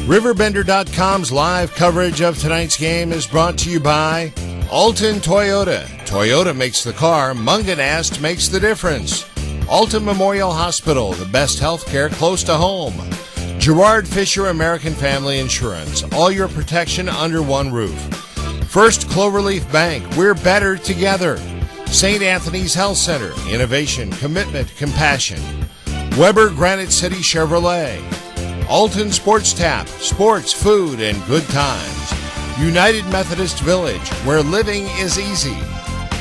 RiverBender.com's live coverage of tonight's game is brought to you by Alton Toyota. Toyota makes the car. Munganast makes the difference. Alton Memorial Hospital, the best health care close to home. Gerard Fisher American Family Insurance, all your protection under one roof. First Cloverleaf Bank, we're better together. St. Anthony's Health Center, innovation, commitment, compassion. Weber Granite City Chevrolet. Alton Sports Tap, sports, food, and good times. United Methodist Village, where living is easy.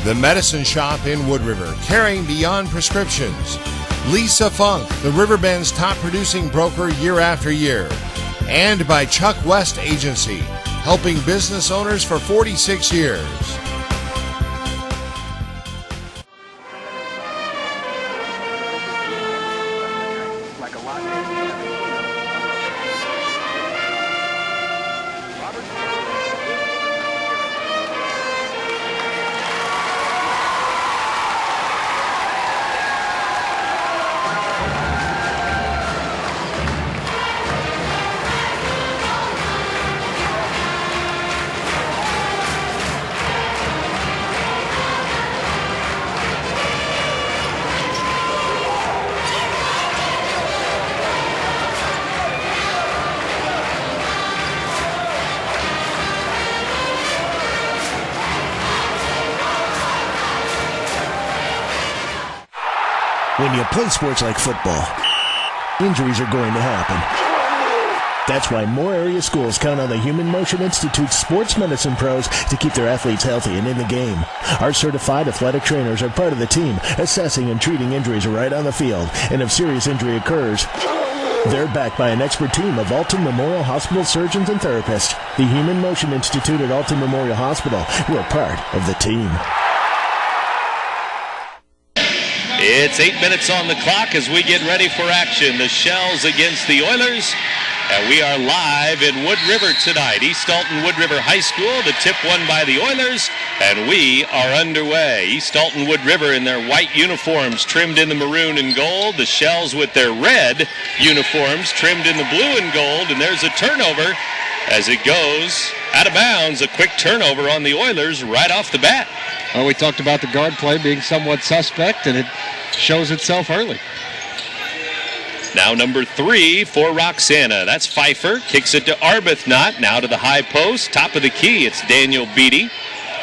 The Medicine Shop in Wood River, caring beyond prescriptions. Lisa Funk, the Riverbend's top producing broker year after year. And by Chuck West Agency, helping business owners for 46 years. When you play sports like football, injuries are going to happen. That's why more area schools count on the Human Motion Institute's sports medicine pros to keep their athletes healthy and in the game. Our certified athletic trainers are part of the team, assessing and treating injuries right on the field. And if serious injury occurs, they're backed by an expert team of Alton Memorial Hospital surgeons and therapists. The Human Motion Institute at Alton Memorial Hospital, we're part of the team. It's 8 minutes on the clock as we get ready for action. The Shells against the Oilers. And we are live in Wood River tonight. East Alton Wood River High School. The tip won by the Oilers. And we are underway. East Alton Wood River in their white uniforms trimmed in the maroon and gold. The Shells with their red uniforms trimmed in the blue and gold. And there's a turnover as it goes out of bounds. A quick turnover on the Oilers right off the bat. Well, we talked about the guard play being somewhat suspect, and it shows itself early. Now number 3 for Roxana. That's Pfeiffer. Kicks it to Arbuthnot. Now to the high post. Top of the key, it's Daniel Beattie.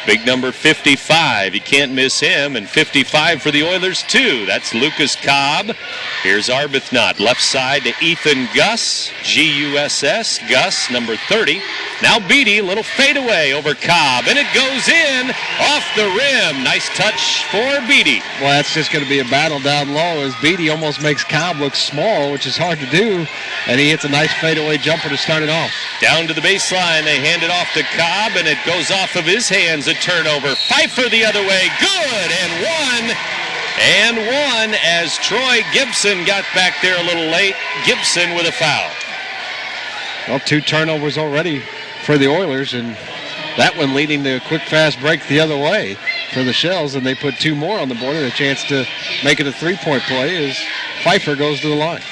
Big number 55. You can't miss him. And 55 for the Oilers, too. That's Lucas Cobb. Here's Arbuthnot. Left side to Ethan Guss. G-U-S-S. Guss, number 30. Now Beattie, little fadeaway over Cobb. And it goes in off the rim. Nice touch for Beattie. Well, that's just going to be a battle down low as Beattie almost makes Cobb look small, which is hard to do. And he hits a nice fadeaway jumper to start it off. Down to the baseline. They hand it off to Cobb, and it goes off of his hands. A turnover. Pfeiffer the other way. Good. And one as Troy Gibson got back there a little late. Gibson with a foul. Well, 2 turnovers already for the Oilers, and that one leading to a quick fast break the other way for the Shells, and they put 2 more on the board and a chance to make it a 3-point play as Pfeiffer goes to the line.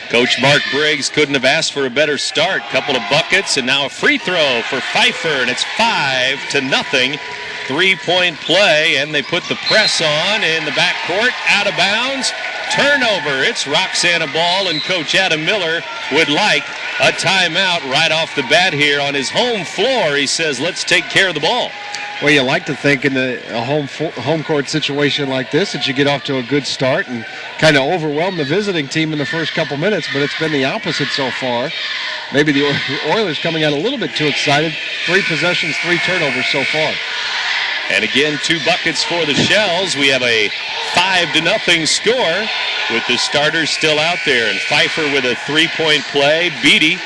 Coach Mark Briggs couldn't have asked for a better start. Couple of buckets and now a free throw for Pfeiffer, and it's 5-0. 3-point play, and they put the press on in the backcourt, out of bounds. Turnover. It's Roxana ball, and Coach Adam Miller would like a timeout right off the bat here on his home floor. He says, let's take care of the ball. Well, you like to think in a home court situation like this that you get off to a good start and kind of overwhelm the visiting team in the first couple minutes, but it's been the opposite so far. Maybe the Oilers coming out a little bit too excited. 3 possessions, 3 turnovers so far. And again, 2 buckets for the Shells. We have a 5-0 score with the starters still out there. And Pfeiffer with a 3-point play. Beattie,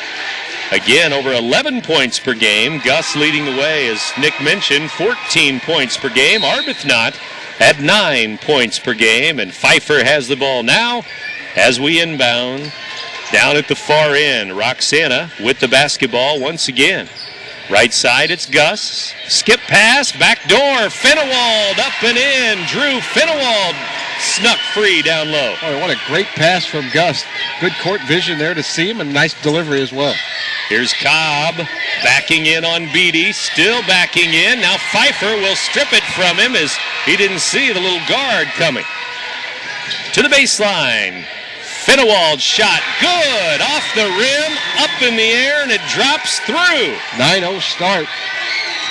again, over 11 points per game. Gus leading the way, as Nick mentioned, 14 points per game. Arbuthnot at 9 points per game. And Pfeiffer has the ball now as we inbound. Down at the far end, Roxana with the basketball once again. Right side, it's Gus. Skip pass, back door, Finnewald up and in. Drew Finnewald snuck free down low. Oh, what a great pass from Gus. Good court vision there to see him, and nice delivery as well. Here's Cobb backing in on Beattie, still backing in. Now Pfeiffer will strip it from him as he didn't see the little guard coming. To the baseline. Finnewald shot, good, off the rim, up in the air, and it drops through. 9-0 start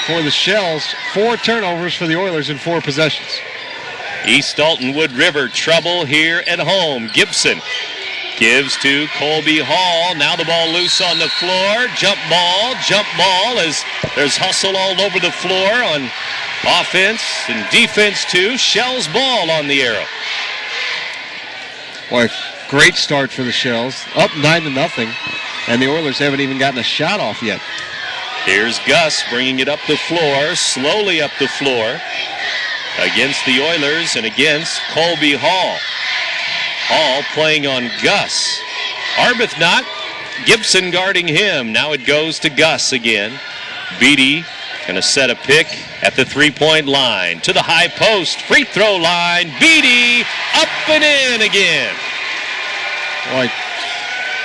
for the Shells. 4 turnovers for the Oilers in 4 possessions. East Alton Wood River trouble here at home. Gibson gives to Colby Hall. Now the ball loose on the floor. Jump ball as there's hustle all over the floor on offense and defense too. Shells ball on the arrow. Boy, great start for the Shells. Up 9-0, and the Oilers haven't even gotten a shot off yet. Here's Gus bringing it up the floor, slowly up the floor against the Oilers and against Colby Hall. Hall playing on Gus. Arbuthnot, Gibson guarding him. Now it goes to Gus again. Beattie going to set a pick at the three-point line. To the high post, free throw line. Beattie up and in again. Boy,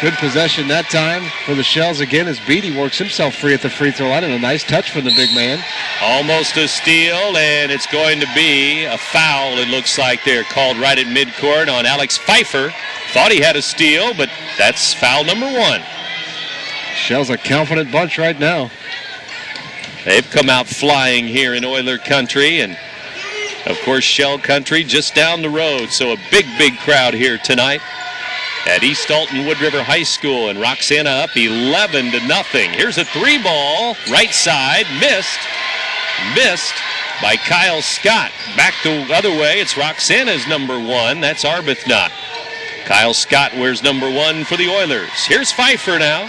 good possession that time for the Shells again as Beattie works himself free at the free throw line, and a nice touch from the big man. Almost a steal, and it's going to be a foul, it looks like. They're called right at midcourt on Alex Pfeiffer. Thought he had a steal, but that's foul number 1. Shells a confident bunch right now. They've come out flying here in Oiler country, and of course Shell country just down the road, so a big crowd here tonight at East Alton Wood River High School, and Roxana up 11-0. Here's a 3-ball, right side, missed by Kyle Scott. Back the other way, it's Roxana's number 1, that's Arbuthnot. Kyle Scott wears number 1 for the Oilers. Here's Pfeiffer now.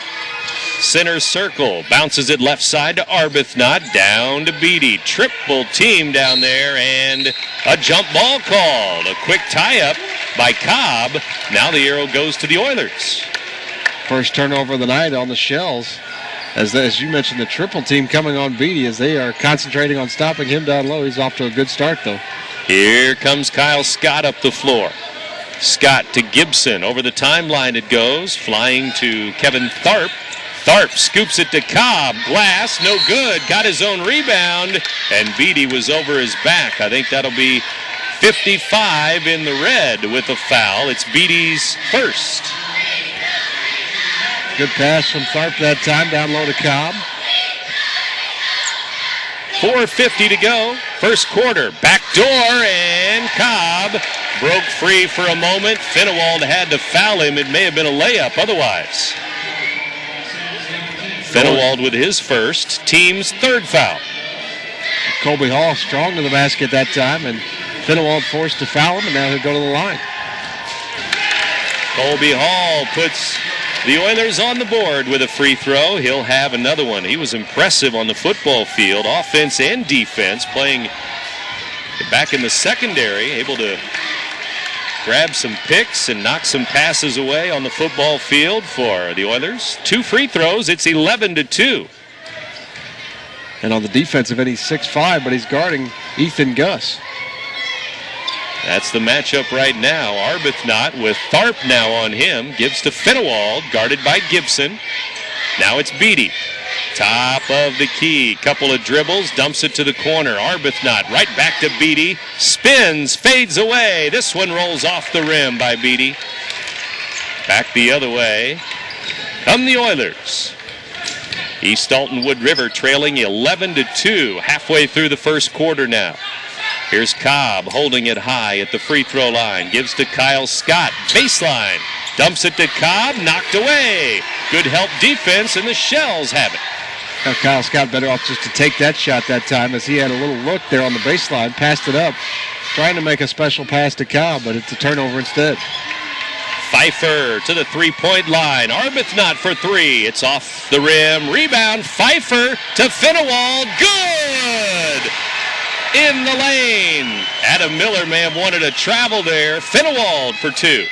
Center circle, bounces it left side to Arbuthnot, down to Beattie. Triple team down there, and a jump ball called. A quick tie-up by Cobb. Now the arrow goes to the Oilers. First turnover of the night on the Shells. As you mentioned, the triple team coming on Beattie as they are concentrating on stopping him down low. He's off to a good start, though. Here comes Kyle Scott up the floor. Scott to Gibson. Over the timeline it goes, flying to Kevin Tharp. Tharp scoops it to Cobb. Glass, no good. Got his own rebound, and Beattie was over his back. I think that'll be 55 in the red with a foul. It's Beattie's first. Good pass from Tharp that time, down low to Cobb. 4:50 to go. First quarter. Back door, and Cobb broke free for a moment. Finnewald had to foul him. It may have been a layup otherwise. Finnewald with his first, team's third foul. Colby Hall strong to the basket that time, and Finnewald forced to foul him, and now he'll go to the line. Colby Hall puts the Oilers on the board with a free throw. He'll have another one. He was impressive on the football field, offense and defense, playing back in the secondary, able to grab some picks and knock some passes away on the football field for the Oilers. 2 free throws, it's 11-2. And on the defensive end, he's 6'5", but he's guarding Ethan Gus. That's the matchup right now. Arbuthnot with Tharp now on him. Gives to Finnewald, guarded by Gibson. Now it's Beattie. Top of the key. Couple of dribbles, dumps it to the corner. Arbuthnot right back to Beattie. Spins, fades away. This one rolls off the rim by Beattie. Back the other way. Come the Oilers. East Alton Wood River trailing 11-2. Halfway through the first quarter now. Here's Cobb holding it high at the free throw line. Gives to Kyle Scott. Baseline. Dumps it to Cobb. Knocked away. Good help defense, and the Shells have it. Now Kyle Scott better off just to take that shot that time as he had a little look there on the baseline. Passed it up. Trying to make a special pass to Cobb, but it's a turnover instead. Pfeiffer to the three-point line. Arbuthnot for 3. It's off the rim. Rebound. Pfeiffer to Finnewald. Good! In the lane. Adam Miller may have wanted to travel there. Finnewald for 2.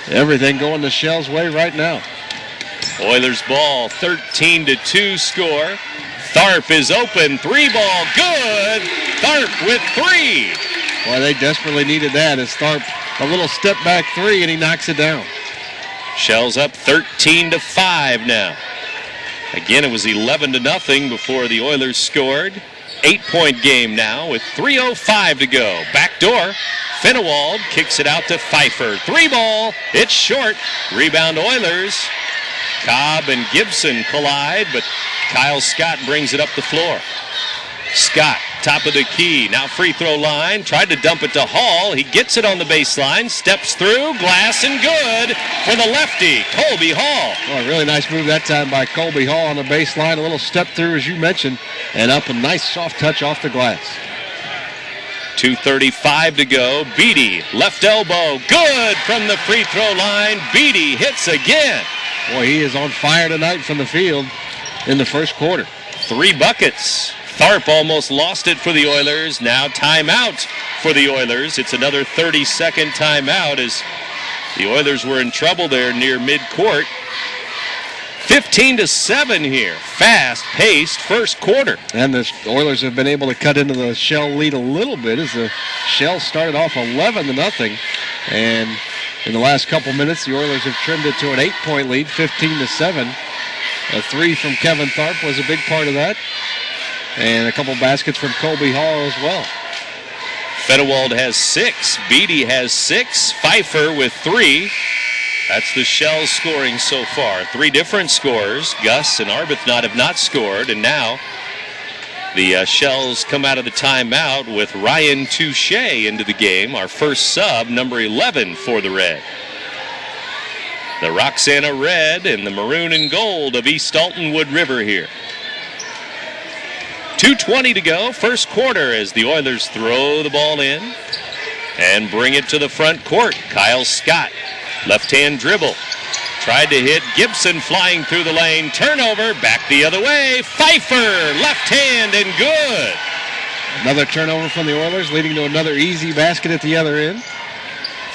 Everything going the Shells' way right now. Oilers ball, 13-2 score. Tharp is open. 3-ball, good. Tharp with 3. Boy, they desperately needed that as Tharp a little step back 3, and he knocks it down. Shells up 13-5 now. Again, it was 11-0 before the Oilers scored. 8-point game now with 3:05 to go. Backdoor. Finnewald kicks it out to Pfeiffer. 3-ball. It's short. Rebound Oilers. Cobb and Gibson collide, but Kyle Scott brings it up the floor. Scott, top of the key, now free throw line, tried to dump it to Hall. He gets it on the baseline, steps through, glass and good for the lefty, Colby Hall. Well, a really nice move that time by Colby Hall on the baseline. A little step through, as you mentioned, and up a nice soft touch off the glass. 2:35 to go. Beattie, left elbow, good from the free throw line. Beattie hits again. Boy, he is on fire tonight from the field in the first quarter. 3 buckets. Tharp almost lost it for the Oilers. Now timeout for the Oilers. It's another 30-second timeout as the Oilers were in trouble there near midcourt. 15-7 here. Fast-paced first quarter. And the Oilers have been able to cut into the Shell lead a little bit as the Shell started off 11-0. And in the last couple minutes, the Oilers have trimmed it to an 8-point lead, 15-7. A 3 from Kevin Tharp was a big part of that. And a couple baskets from Colby Hall as well. Finnewald has 6. Beattie has 6. Pfeiffer with 3. That's the Shells scoring so far. 3 different scorers. Gus and Arbuthnot have not scored. And now the Shells come out of the timeout with Ryan Touche into the game. Our first sub, number 11 for the Red. The Roxana Red and the maroon and gold of East Alton Wood River here. 2:20 to go, first quarter, as the Oilers throw the ball in and bring it to the front court. Kyle Scott, left-hand dribble. Tried to hit Gibson flying through the lane. Turnover, back the other way. Pfeiffer, left hand and good. Another turnover from the Oilers, leading to another easy basket at the other end.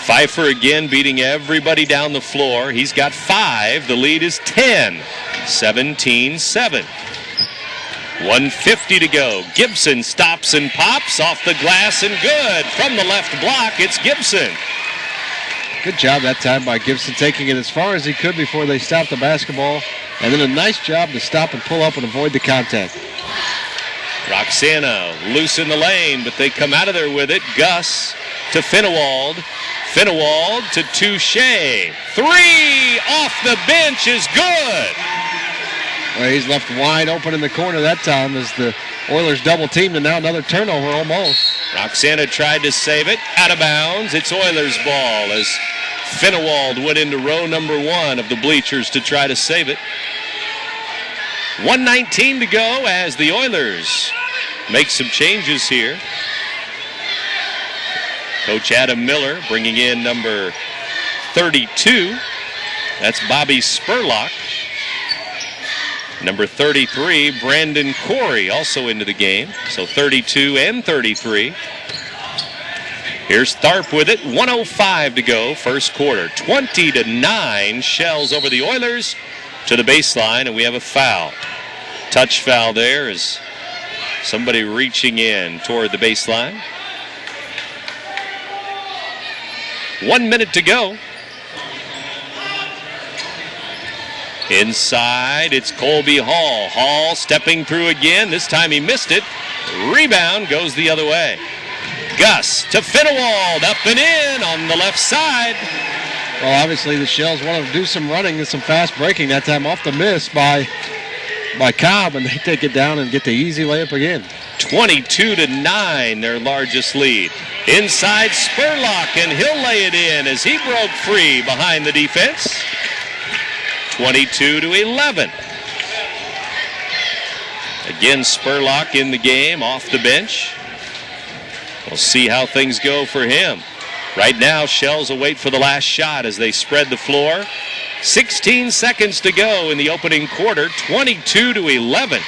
Pfeiffer again beating everybody down the floor. He's got 5. The lead is 10. 17-7. 1:50 to go. Gibson stops and pops off the glass and good. From the left block, it's Gibson. Good job that time by Gibson, taking it as far as he could before they stopped the basketball. And then a nice job to stop and pull up and avoid the contact. Roxana loose in the lane, but they come out of there with it. Gus to Finnewald. Finnewald to Touche. 3 off the bench is good. Well, he's left wide open in the corner that time as the Oilers double teamed, and now another turnover almost. Roxana tried to save it. Out of bounds. It's Oilers ball as Finnewald went into row number 1 of the bleachers to try to save it. 1:19 to go as the Oilers make some changes here. Coach Adam Miller bringing in number 32. That's Bobby Spurlock. Number 33, Brandon Corey, also into the game. So 32 and 33. Here's Tharp with it. 1:05 to go, first quarter. 20-9, Shells over the Oilers to the baseline, and we have a foul. Touch foul there is somebody reaching in toward the baseline. 1 minute to go. Inside, it's Colby Hall. Hall stepping through again. This time he missed it. Rebound goes the other way. Gus to Finnewald, up and in on the left side. Well, obviously the Shells want to do some running and some fast breaking. That time off the miss by Cobb, and they take it down and get the easy layup again. 22-9, their largest lead. Inside Spurlock, and he'll lay it in as he broke free behind the defense. 22-11. Again, Spurlock in the game, off the bench. We'll see how things go for him. Right now, Shells will wait for the last shot as they spread the floor. 16 seconds to go in the opening quarter, 22-11.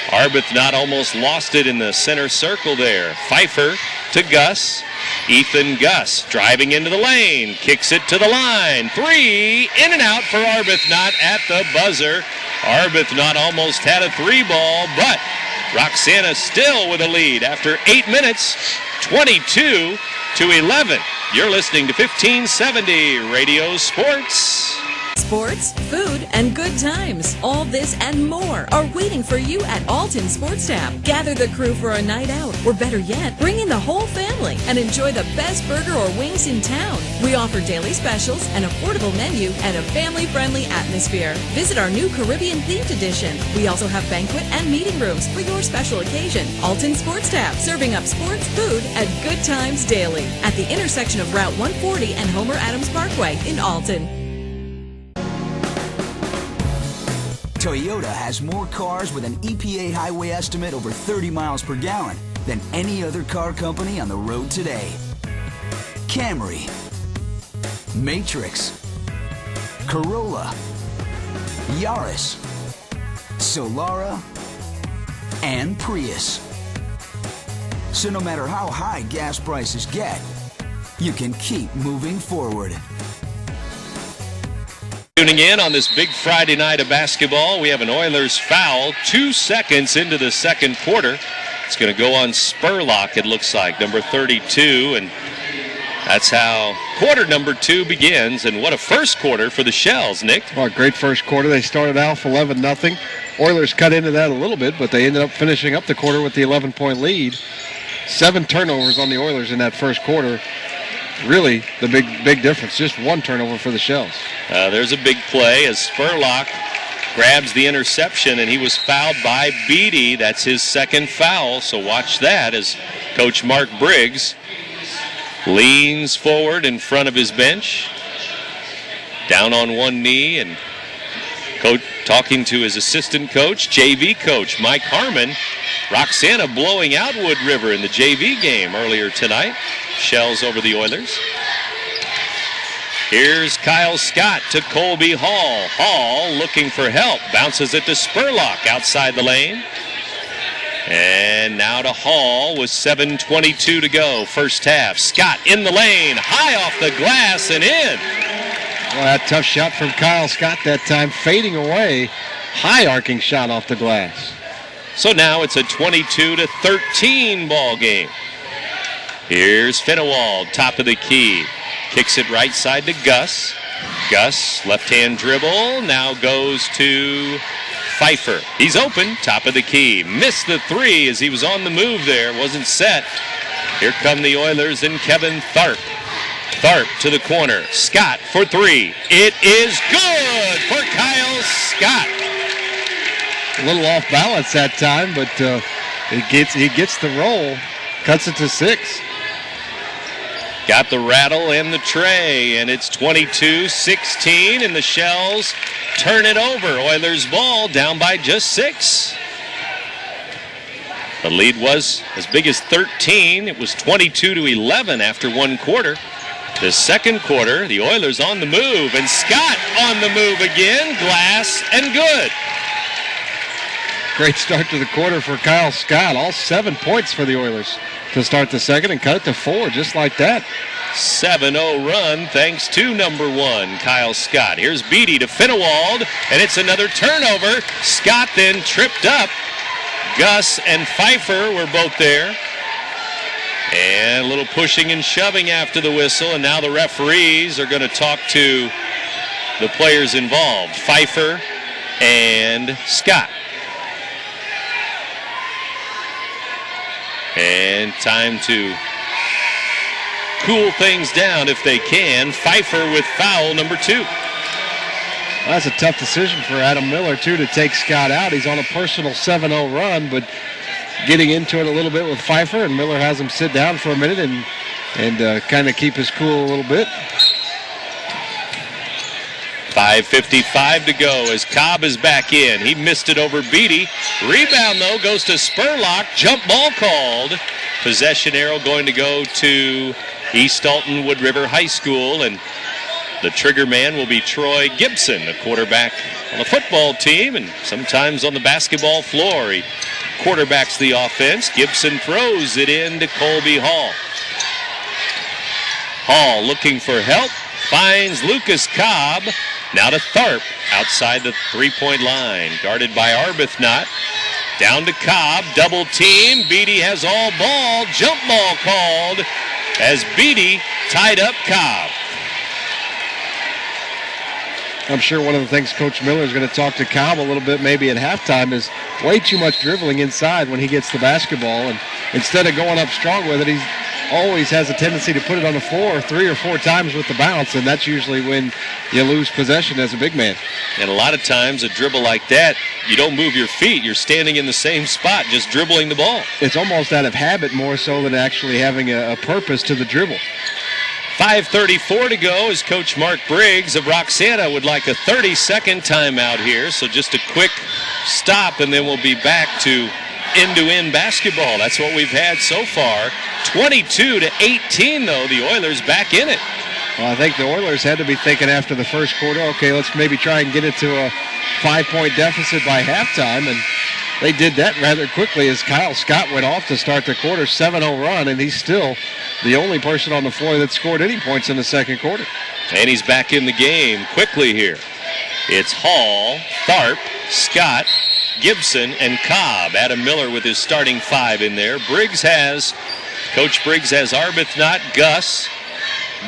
Arbuthnot almost lost it in the center circle there. Pfeiffer to Gus. Ethan Gus driving into the lane, kicks it to the line. 3, in and out for Arbuthnot at the buzzer. Arbuthnot almost had a 3-ball, but Roxana still with a lead after 8 minutes, 22-11. You're listening to 1570 Radio Sports. Sports, food, and good times. All this and more are waiting for you at Alton Sports Tab. Gather the crew for a night out, or better yet, bring in the whole family and enjoy the best burger or wings in town. We offer daily specials, an affordable menu, and a family-friendly atmosphere. Visit our new Caribbean-themed edition. We also have banquet and meeting rooms for your special occasion. Alton Sports Tab, serving up sports, food, and good times daily at the intersection of Route 140 and Homer Adams Parkway in Alton. Toyota has more cars with an EPA highway estimate over 30 miles per gallon than any other car company on the road today. Camry, Matrix, Corolla, Yaris, Solara, and Prius. So no matter how high gas prices get, you can keep moving forward. Tuning in on this big Friday night of basketball, we have an Oilers foul 2 seconds into the second quarter. It's going to go on Spurlock, it looks like, number 32, and that's how quarter number 2 begins. And what a first quarter for the Shells, Nick. Well, great first quarter. They started out 11-0. Oilers cut into that a little bit, but they ended up finishing up the quarter with the 11-point lead. 7 turnovers on the Oilers in that first quarter. Really the big difference. Just 1 turnover for the Shells. There's a big play as Spurlock grabs the interception, and he was fouled by Beattie. That's his second foul, so watch that as Coach Mark Briggs leans forward in front of his bench, down on one knee, and talking to his assistant coach, JV coach Mike Harmon. Roxana blowing out Wood River in the JV game earlier tonight. Shells over the Oilers. Here's Kyle Scott to Colby Hall. Hall looking for help. Bounces it to Spurlock outside the lane. And now to Hall with 7:22 to go. First half. Scott in the lane. High off the glass and in. Well, that tough shot from Kyle Scott that time. Fading away. High arcing shot off the glass. So now it's a 22-13 ball game. Here's Finnewald, top of the key. Kicks it right side to Gus. Gus, left-hand dribble, now goes to Pfeiffer. He's open, top of the key. Missed the 3 as he was on the move there, wasn't set. Here come the Oilers and Kevin Tharp. Tharp to the corner. Scott for 3. It is good for Kyle Scott. A little off balance that time, but he gets the roll. Cuts it to 6. Got the rattle and the tray, and it's 22-16, and the Shells turn it over. Oilers ball down by just 6. The lead was as big as 13. It was 22-11 after 1 quarter. The second quarter, the Oilers on the move, and Scott on the move again. Glass and good. Great start to the quarter for Kyle Scott. All 7 points for the Oilers to start the second and cut it to 4 just like that. 7-0 run thanks to number 1, Kyle Scott. Here's Beattie to Finnewald, and it's another turnover. Scott then tripped up. Gus and Pfeiffer were both there. And a little pushing and shoving after the whistle, and now the referees are going to talk to the players involved, Pfeiffer and Scott. And time to cool things down if they can. Pfeiffer with foul number 2. Well, that's a tough decision for Adam Miller, too, to take Scott out. He's on a personal 7-0 run, but getting into it a little bit with Pfeiffer, and Miller has him sit down for a minute and kind of keep his cool a little bit. 5:55 to go as Cobb is back in. He missed it over Beattie. Rebound, though, goes to Spurlock. Jump ball called. Possession arrow going to go to East Alton Wood River High School, and the trigger man will be Troy Gibson, a quarterback on the football team and sometimes on the basketball floor. He quarterbacks the offense. Gibson throws it in to Colby Hall. Hall looking for help. Finds Lucas Cobb. Now to Tharp outside the three-point line. Guarded by Arbuthnot. Down to Cobb. Double team. Beattie has all ball. Jump ball called as Beattie tied up Cobb. I'm sure one of the things Coach Miller is going to talk to Cobb a little bit maybe at halftime is way too much dribbling inside when he gets the basketball. And instead of going up strong with it, he always has a tendency to put it on the floor 3 or 4 times with the bounce, and that's usually when you lose possession as a big man. And a lot of times a dribble like that, you don't move your feet. You're standing in the same spot, just dribbling the ball. It's almost out of habit more so than actually having a purpose to the dribble. 5:34 to go as Coach Mark Briggs of Roxana would like a 30-second timeout here. So just a quick stop, and then we'll be back to end-to-end basketball. That's what we've had so far. 22-18, though. The Oilers back in it. Well, I think the Oilers had to be thinking after the first quarter, okay, let's maybe try and get it to a 5-point deficit by halftime, and they did that rather quickly as Kyle Scott went off to start the quarter, 7-0 run, and he's still the only person on the floor that scored any points in the second quarter. And he's back in the game quickly here. It's Hall, Tharp, Scott, Gibson, and Cobb. Adam Miller with his starting 5 in there. Coach Briggs has Arbuthnot, Gus,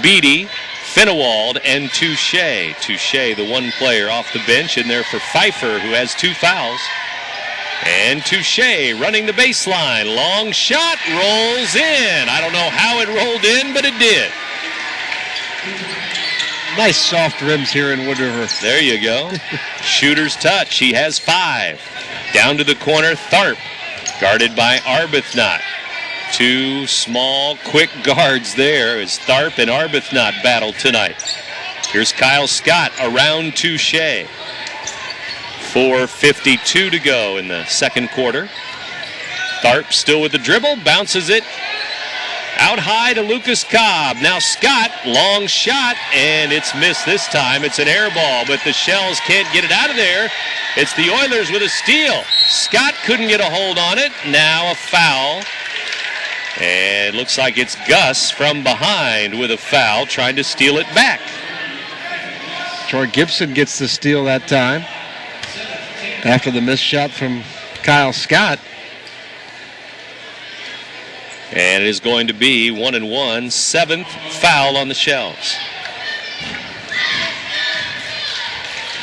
Beattie, Finnewald, and Touche. Touche, the one player off the bench, in there for Pfeiffer, who has 2 fouls. And Touche running the baseline. Long shot, rolls in. I don't know how it rolled in, but it did. Nice soft rims here in Wood River. There you go. Shooter's touch. He has 5. Down to the corner, Tharp, guarded by Arbuthnot. 2 small, quick guards there as Tharp and Arbuthnot battle tonight. Here's Kyle Scott around Touche. 4:52 to go in the second quarter. Tharp still with the dribble, bounces it out high to Lucas Cobb. Now Scott, long shot, and it's missed this time. It's an air ball, but the Shells can't get it out of there. It's the Oilers with a steal. Scott couldn't get a hold on it. Now a foul. And it looks like it's Gus from behind with a foul, trying to steal it back. Troy Gibson gets the steal that time after the missed shot from Kyle Scott. And it is going to be 1-1, 7th foul on the Shells.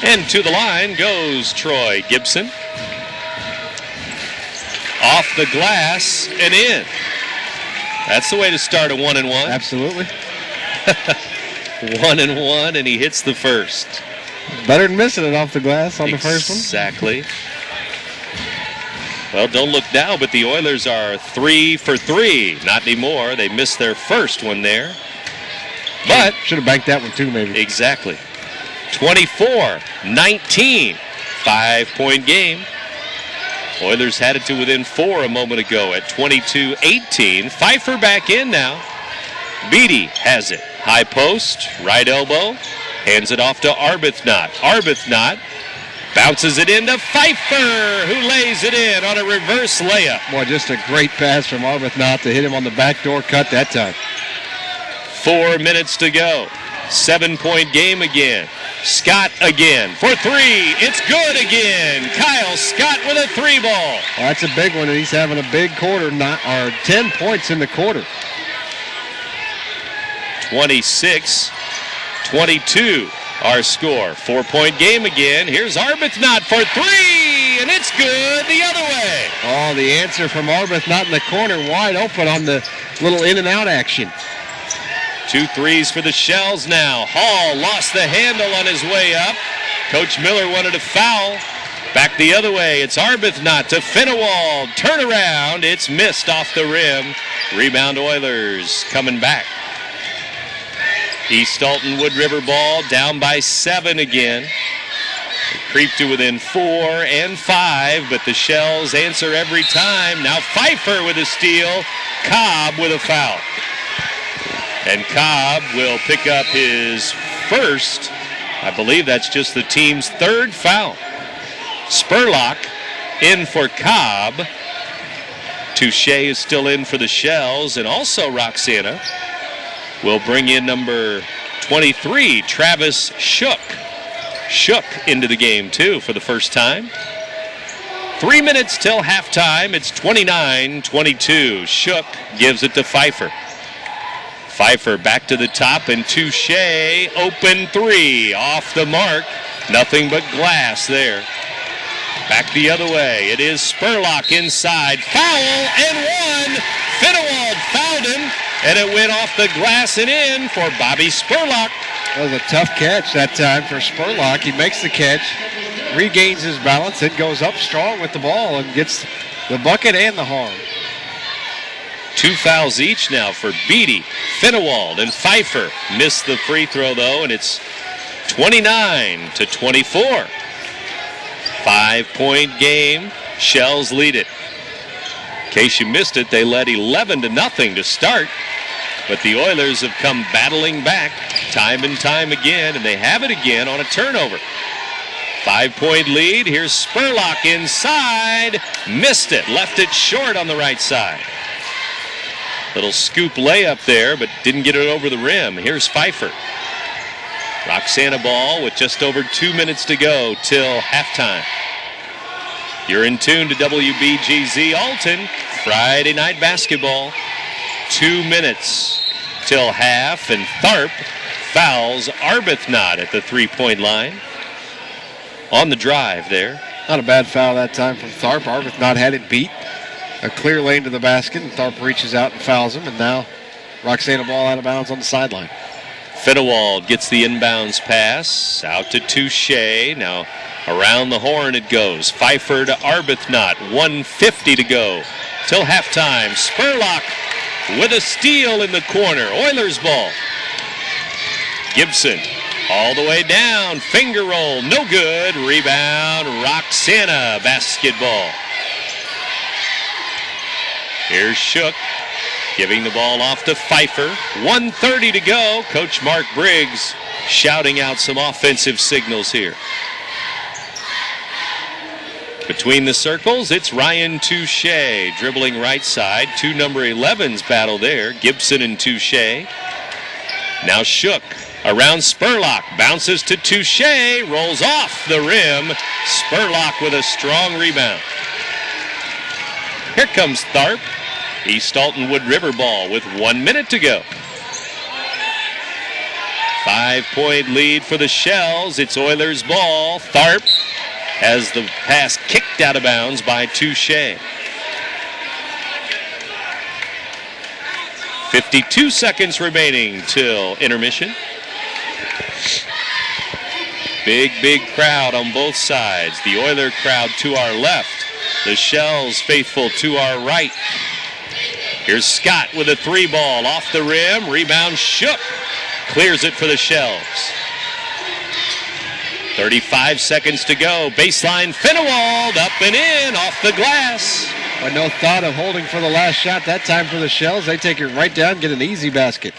And to the line goes Troy Gibson. Off the glass and in. That's the way to start a 1-1. Absolutely. 1-1, and he hits the first. Better than missing it off the glass on the first one. Exactly. Well, don't look now, but the Oilers are 3 for 3. Not anymore. They missed their first one there. But should have banked that one too, maybe. Exactly. 24-19. 5-point game. Oilers had it to within 4 a moment ago at 22-18. Pfeiffer back in now. Beattie has it. High post, right elbow. Hands it off to Arbuthnot. Arbuthnot bounces it into Pfeiffer, who lays it in on a reverse layup. Boy, just a great pass from Arbuthnot to hit him on the backdoor cut that time. 4 minutes to go. 7-point game again. Scott again for 3. It's good again. Kyle Scott with a 3 ball. Well, that's a big one, and he's having a big quarter, 10 points in the quarter. 26-22 our score. 4-point game again. Here's Arbuthnot for 3, and it's good the other way. Oh, the answer from Arbuthnot in the corner, wide open on the little in and out action. 2 threes for the Shells now. Hall lost the handle on his way up. Coach Miller wanted a foul. Back the other way. It's Arbuthnot to Finnewald. Turnaround. It's missed off the rim. Rebound Oilers coming back. East Alton Wood River ball down by 7 again. They creep to within 4 and 5, but the Shells answer every time. Now Pfeiffer with a steal. Cobb with a foul. And Cobb will pick up his first. I believe that's just the team's 3rd foul. Spurlock in for Cobb. Touche is still in for the Shells, and also Roxana will bring in number 23, Travis Shook. Shook into the game, too, for the first time. 3 minutes till halftime. It's 29-22. Shook gives it to Pfeiffer. Pfeiffer back to the top, and Touche, open three, off the mark. Nothing but glass there. Back the other way. It is Spurlock inside. Foul and one. Finnewald fouled him, and it went off the glass and in for Bobby Spurlock. That was a tough catch that time for Spurlock. He makes the catch, regains his balance, and goes up strong with the ball and gets the bucket and the harm. 2 fouls each now for Beattie, Finnewald, and Pfeiffer. Missed the free throw, though, and it's 29-24. 5-point game. Shells lead it. In case you missed it, they led 11-0 to start. But the Oilers have come battling back time and time again, and they have it again on a turnover. 5-point lead. Here's Spurlock inside. Missed it. Left it short on the right side. Little scoop layup there, but didn't get it over the rim. Here's Pfeiffer. Roxana ball with just over 2 minutes to go till halftime. You're in tune to WBGZ Alton, Friday night basketball. 2 minutes till half, and Tharp fouls Arbuthnot at the three-point line. On the drive there. Not a bad foul that time from Tharp. Arbuthnot had it beat. A clear lane to the basket, and Tharp reaches out and fouls him, and now Roxana ball out of bounds on the sideline. Finnewald gets the inbounds pass out to Touche. Now around the horn it goes. Pfeiffer to Arbuthnot. 1:50 to go till halftime. Spurlock with a steal in the corner. Oilers ball. Gibson all the way down. Finger roll. No good. Rebound. Roxana basketball. Here's Shook giving the ball off to Pfeiffer. 1:30 to go. Coach Mark Briggs shouting out some offensive signals here. Between the circles, it's Ryan Touche dribbling right side. Two number 11s battle there. Gibson and Touche. Now Shook around Spurlock. Bounces to Touche. Rolls off the rim. Spurlock with a strong rebound. Here comes Tharp. East Alton Wood River ball with 1 minute to go. 5-point lead for the Shells. It's Oilers ball. Tharp has the pass kicked out of bounds by Touche. 52 seconds remaining till intermission. Big crowd on both sides. The Oiler crowd to our left. The Shells faithful to our right. Here's Scott with a three ball off the rim. Rebound Shook. Clears it for the Shells. 35 seconds to go. Baseline Finnewald up and in off the glass. But no thought of holding for the last shot that time for the Shells. They take it right down, get an easy basket.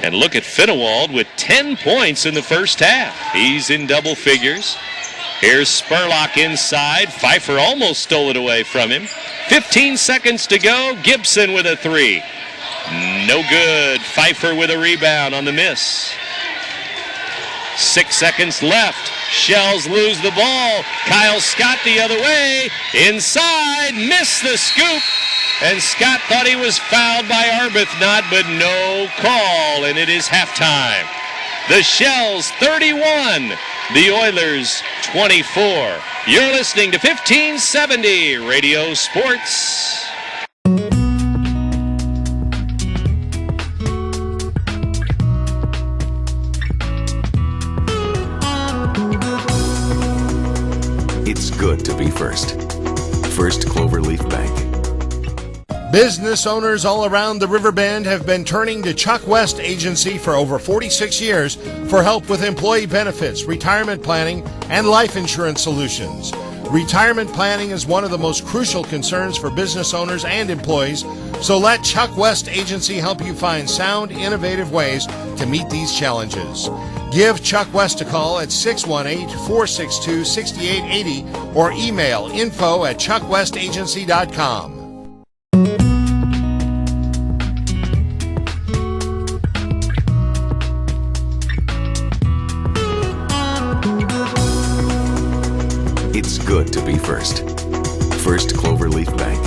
And look at Finnewald with 10 points in the first half. He's in double figures. Here's Spurlock inside. Pfeiffer almost stole it away from him. 15 seconds to go. Gibson with a three. No good. Pfeiffer with a rebound on the miss. 6 seconds left. Shells lose the ball. Kyle Scott the other way. Inside. Missed the scoop. And Scott thought he was fouled by Arbuthnot, but no call. And it is halftime. The Shells 31. The Oilers 24. You're listening to 1570 Radio Sports. It's good to be first. First Cloverleaf Bank. Business owners all around the Riverbend have been turning to Chuck West Agency for over 46 years for help with employee benefits, retirement planning, and life insurance solutions. Retirement planning is one of the most crucial concerns for business owners and employees, so let Chuck West Agency help you find sound, innovative ways to meet these challenges. Give Chuck West a call at 618-462-6880 or email info@chuckwestagency.com. It's good to be first. First Cloverleaf Bank.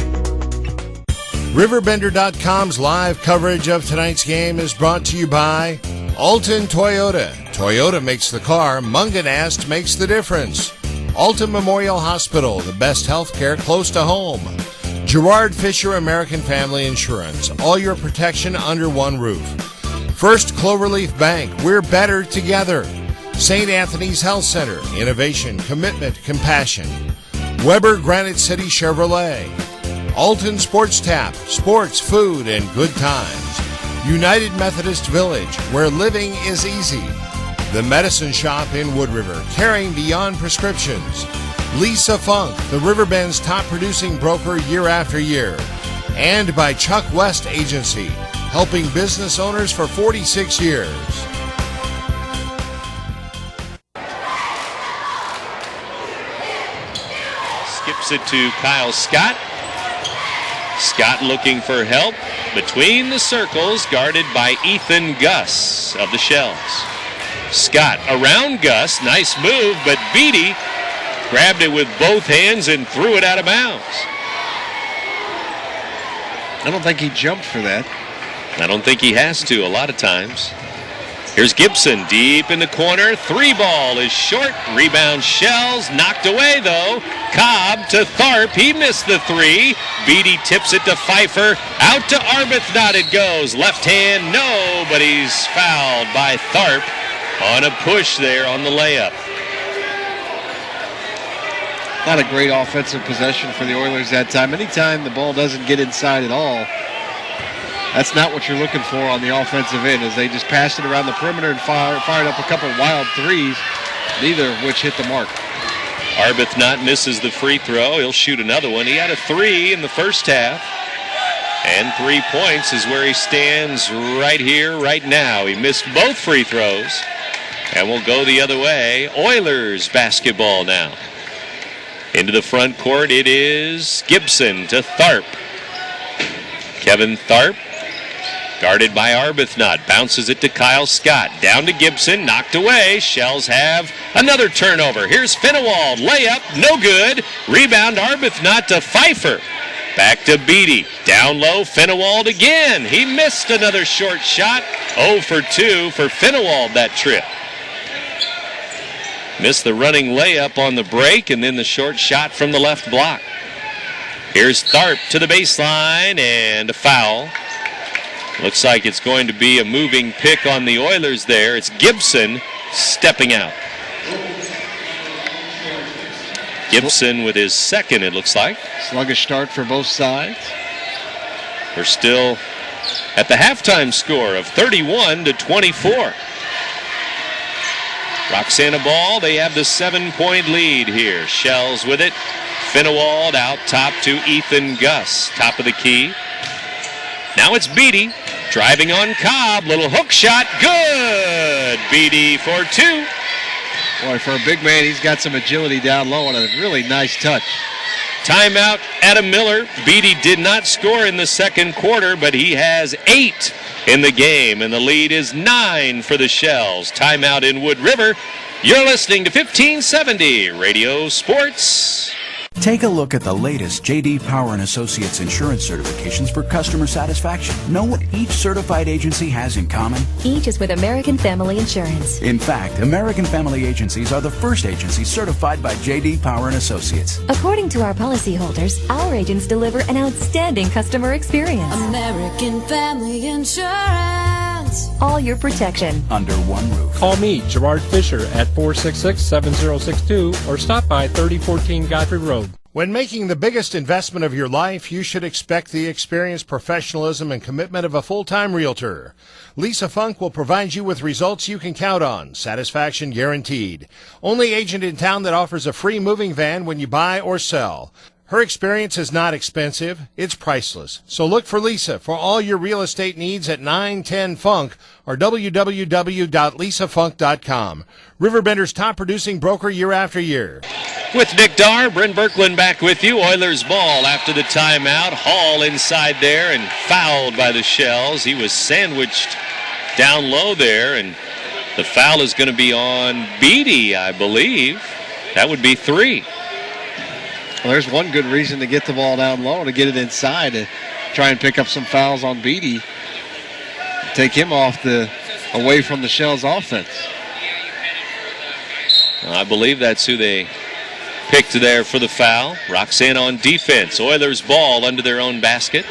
RiverBender.com's live coverage of tonight's game is brought to you by Alton Toyota. Toyota makes the car. Munganast makes the difference. Alton Memorial Hospital, the best health care close to home. Gerard Fisher American Family Insurance, all your protection under one roof. First Cloverleaf Bank, we're better together. St. Anthony's Health Center, innovation, commitment, compassion. Weber Granite City Chevrolet. Alton Sports Tap, sports, food, and good times. United Methodist Village, where living is easy. The Medicine Shop in Wood River, caring beyond prescriptions. Lisa Funk, the Riverbend's top producing broker year after year. And by Chuck West Agency, helping business owners for 46 years. Skips it to Kyle Scott. Scott looking for help between the circles, guarded by Ethan Gus of the Shells. Scott around Gus, nice move, but Beattie grabbed it with both hands and threw it out of bounds. I don't think he jumped for that. I don't think he has to a lot of times. Here's Gibson deep in the corner. Three ball is short. Rebound Shells. Knocked away though. Cobb to Tharp. He missed the three. Beattie tips it to Pfeiffer. Out to Arbuthnot it goes. Left hand, no, but he's fouled by Tharp on a push there on the layup. Not a great offensive possession for the Oilers that time. Anytime the ball doesn't get inside at all, that's not what you're looking for on the offensive end, as they just passed it around the perimeter and fired up a couple of wild threes, neither of which hit the mark. Arbuthnot misses the free throw. He'll shoot another one. He had a three in the first half. And 3 points is where he stands right here, right now. He missed both free throws. And we'll go the other way. Oilers basketball now. Into the front court, it is Gibson to Tharp. Kevin Tharp, guarded by Arbuthnot, bounces it to Kyle Scott. Down to Gibson, knocked away. Shells have another turnover. Here's Finnewald, layup, no good. Rebound Arbuthnot to Pfeiffer. Back to Beattie, down low, Finnewald again. He missed another short shot. 0 for 2 for Finnewald that trip. Missed the running layup on the break and then the short shot from the left block. Here's Tharp to the baseline and a foul. Looks like it's going to be a moving pick on the Oilers there. It's Gibson stepping out. Gibson with his second, it looks like. Sluggish start for both sides. We're still at the halftime score of 31-24. Roxana ball, they have the 7-point lead here. Shells with it. Finnewald out top to Ethan Gus, top of the key. Now it's Beattie driving on Cobb. Little hook shot, good. Beattie for 2. Boy, for a big man, he's got some agility down low and a really nice touch. Timeout, Adam Miller. Beattie did not score in the second quarter, but he has 8 in the game, and the lead is 9 for the Shells. Timeout in Wood River. You're listening to 1570 Radio Sports. Take a look at the latest J.D. Power & Associates insurance certifications for customer satisfaction. Know what each certified agency has in common? Each is with American Family Insurance. In fact, American Family Agencies are the first agencies certified by J.D. Power & Associates. According to our policyholders, our agents deliver an outstanding customer experience. American Family Insurance. All your protection under one roof. Call me, Gerard Fisher, at 466-7062 or stop by 3014 Godfrey Road. When making the biggest investment of your life, you should expect the experience, professionalism, and commitment of a full-time realtor. Lisa Funk will provide you with results you can count on. Satisfaction guaranteed. Only agent in town that offers a free moving van when you buy or sell. Her experience is not expensive, it's priceless. So look for Lisa for all your real estate needs at 910 Funk or www.lisafunk.com. RiverBender's top producing broker year after year. With Nick Darr, Brent Berkland back with you. Oilers ball after the timeout. Hall inside there and fouled by the Shells. He was sandwiched down low there, and the foul is going to be on Beattie, I believe. That would be 3. Well, there's one good reason to get the ball down low, to get it inside. try and pick up some fouls on Beattie. Take him away from the Shells offense. I believe that's who they picked there for the foul. Roxana on defense. Oilers ball under their own basket.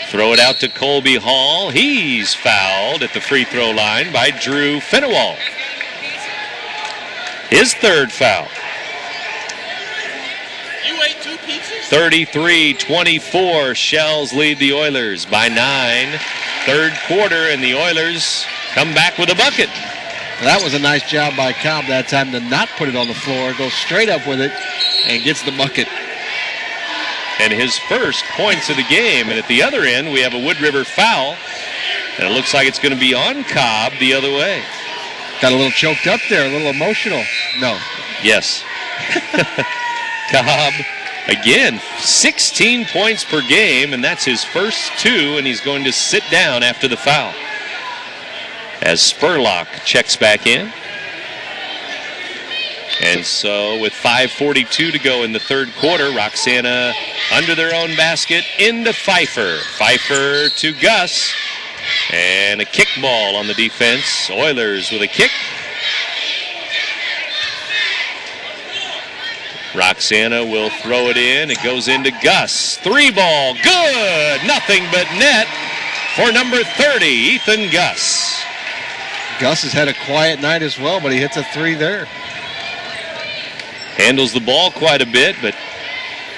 Throw it out to Colby Hall. He's fouled at the free throw line by Drew Fenewald. His third foul. 33-24. Shells lead the Oilers by 9. Third quarter, and the Oilers come back with a bucket. That was a nice job by Cobb that time to not put it on the floor, go straight up with it, and gets the bucket. And his first points of the game. And at the other end, we have a Wood River foul. And it looks like it's going to be on Cobb the other way. Got a little choked up there, a little emotional. No. Yes. Cobb, again, 16 points per game, and that's his first 2, and he's going to sit down after the foul. As Spurlock checks back in. And so with 5:42 to go in the third quarter, Roxana under their own basket into Pfeiffer. Pfeiffer to Gus. And a kick ball on the defense. Oilers with a kick. Roxana will throw it in. It goes into Gus. 3 ball. Good. Nothing but net for number 30, Ethan Gus. Gus has had a quiet night as well, but he hits a 3 there. Handles the ball quite a bit, but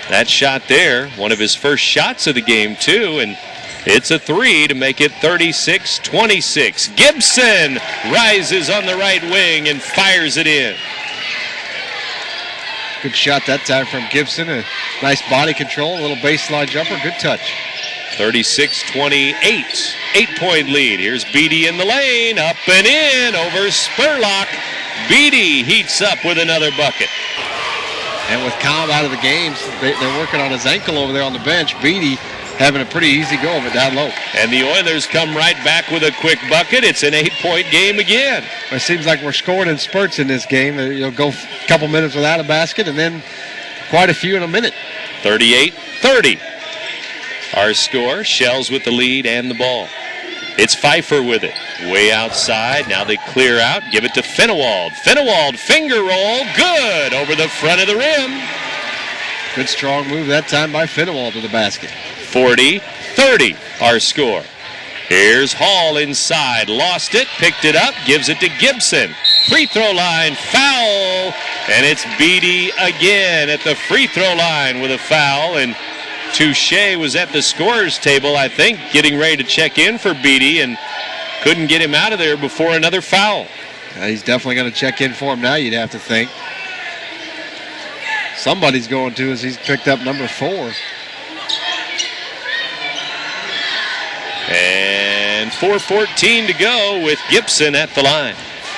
that shot there, one of his first shots of the game, too, and it's a 3 to make it 36-26. Gibson rises on the right wing and fires it in. Good shot that time from Gibson. A nice body control, a little baseline jumper. Good touch. 36-28. 8-point lead. Here's Beattie in the lane. Up and in over Spurlock. Beattie heats up with another bucket. And with Cobb out of the game, they're working on his ankle over there on the bench. Beattie having a pretty easy go of it down low. And the Oilers come right back with a quick bucket. It's an 8-point game again. It seems like we're scoring in spurts in this game. You'll go a couple minutes without a basket and then quite a few in a minute. 38-30. Our score, Shells with the lead and the ball. It's Pfeiffer with it. Way outside. Now they clear out. Give it to Fenewald. Fenewald, finger roll. Good. Over the front of the rim. Good strong move that time by Fenewald to the basket. 40-30, our score. Here's Hall inside. Lost it. Picked it up. Gives it to Gibson. Free throw line. Foul. And it's Beattie again at the free throw line with a foul. And Touche was at the scorer's table, I think, getting ready to check in for Beattie and couldn't get him out of there before another foul. He's definitely going to check in for him now, you'd have to think. Somebody's going to, as he's picked up number 4. And 4:14 to go with Gibson at the line.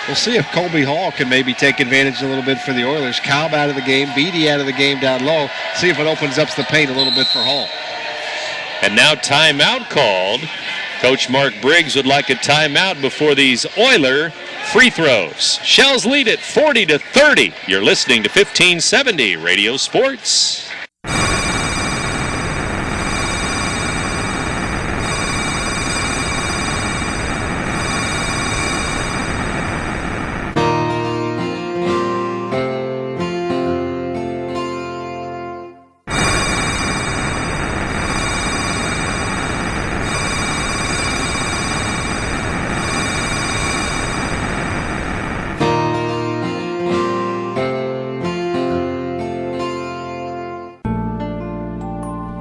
We'll see if Colby Hall can maybe take advantage a little bit for the Oilers. Cobb out of the game, Beattie out of the game down low. See if it opens up the paint a little bit for Hall. And now timeout called. Coach Mark Briggs would like a timeout before these Oiler free throws. Shells lead it 40-30. You're listening to 1570 Radio Sports.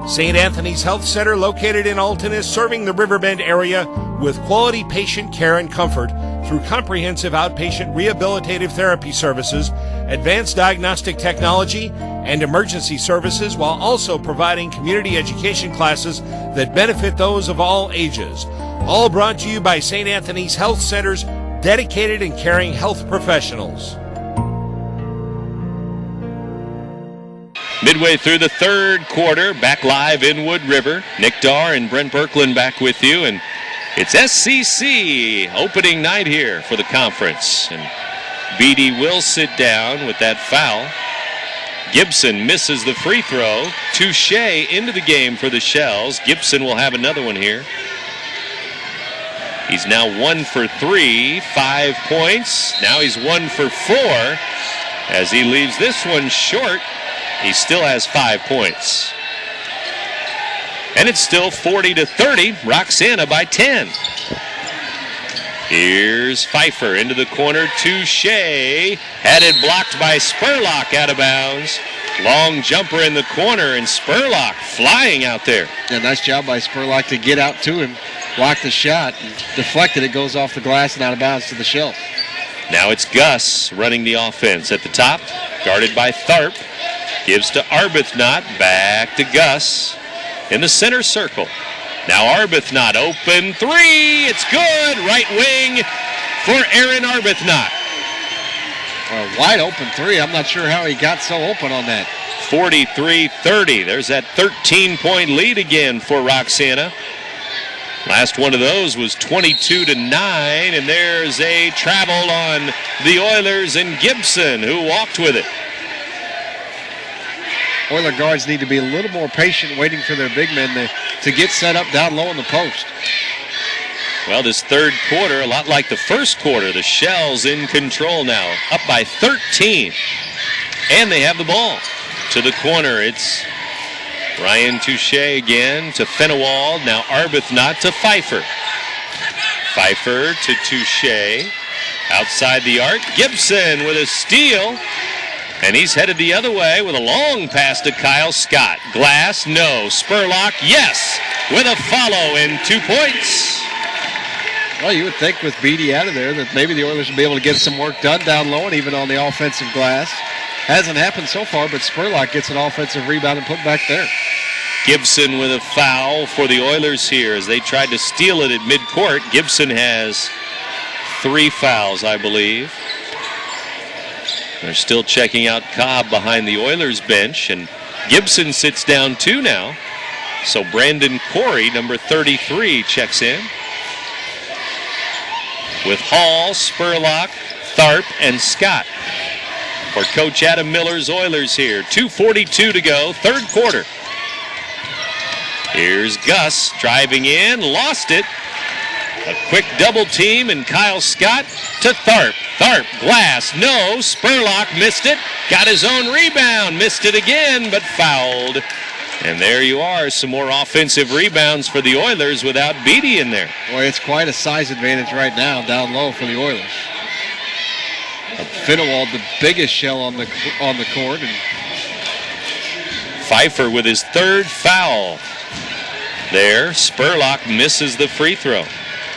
St. Anthony's Health Center, located in Alton, is serving the Riverbend area with quality patient care and comfort through comprehensive outpatient rehabilitative therapy services, advanced diagnostic technology, and emergency services, while also providing community education classes that benefit those of all ages. All brought to you by St. Anthony's Health Center's dedicated and caring health professionals. Midway through the third quarter, back live in Wood River. Nick Darr and Brent Berkland back with you, and it's SCC opening night here for the conference. And Beattie will sit down with that foul. Gibson misses the free throw. Touche into the game for the Shells. Gibson will have another one here. He's now 1 for 3, 5 points. Now he's 1 for 4. As he leaves this one short, he still has 5 points. And it's still 40-30. Roxana by 10. Here's Pfeiffer into the corner. Touche. Had it blocked by Spurlock out of bounds. Long jumper in the corner, and Spurlock flying out there. Yeah, nice job by Spurlock to get out to him, block the shot, and deflected it, goes off the glass and out of bounds to the Shells. Now it's Gus running the offense at the top, guarded by Tharp. Gives to Arbuthnot, back to Gus in the center circle. Now Arbuthnot, open three, it's good, right wing for Aaron Arbuthnot. A wide open three, I'm not sure how he got so open on that. 43-30, there's that 13-point lead again for Roxana. Last one of those was 22-9, and there's a travel on the Oilers and Gibson, who walked with it. Oiler guards need to be a little more patient waiting for their big men to get set up down low in the post. Well, this third quarter, a lot like the first quarter, the Shells in control now, up by 13. And they have the ball. To the corner, it's Ryan Touche again to Fenewald. Now Arbuthnot to Pfeiffer. Pfeiffer to Touche. Outside the arc, Gibson with a steal. And he's headed the other way with a long pass to Kyle Scott. Glass, no. Spurlock, yes. With a follow and 2 points. Well, you would think with Beattie out of there that maybe the Oilers would be able to get some work done down low and even on the offensive glass. Hasn't happened so far, but Spurlock gets an offensive rebound and put back there. Gibson with a foul for the Oilers here as they tried to steal it at midcourt. Gibson has 3 fouls, I believe. They're still checking out Cobb behind the Oilers bench, and Gibson sits down 2 now. So Brandon Corey, number 33, checks in. With Hall, Spurlock, Tharp, and Scott. For Coach Adam Miller's Oilers here. 2:42 to go, third quarter. Here's Gus driving in, lost it. A quick double team, and Kyle Scott to Tharp. Tharp, glass, no. Spurlock missed it. Got his own rebound. Missed it again, but fouled. And there you are, some more offensive rebounds for the Oilers without Beattie in there. Boy, it's quite a size advantage right now down low for the Oilers. Fenewald, the biggest shell on the court. And Pfeiffer with his 3rd foul. There, Spurlock misses the free throw.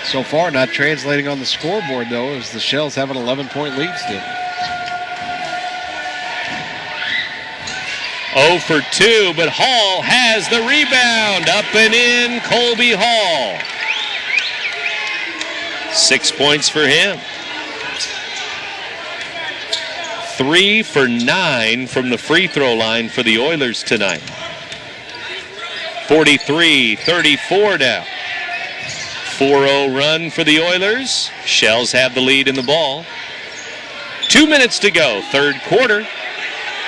So far, not translating on the scoreboard, though, as the Shells have an 11-point lead still. 0 for 2, but Hall has the rebound. Up and in, Colby Hall. 6 points for him. 3 for 9 from the free throw line for the Oilers tonight. 43-34 now. 4-0 run for the Oilers. Shells have the lead in the ball. 2 minutes to go, third quarter.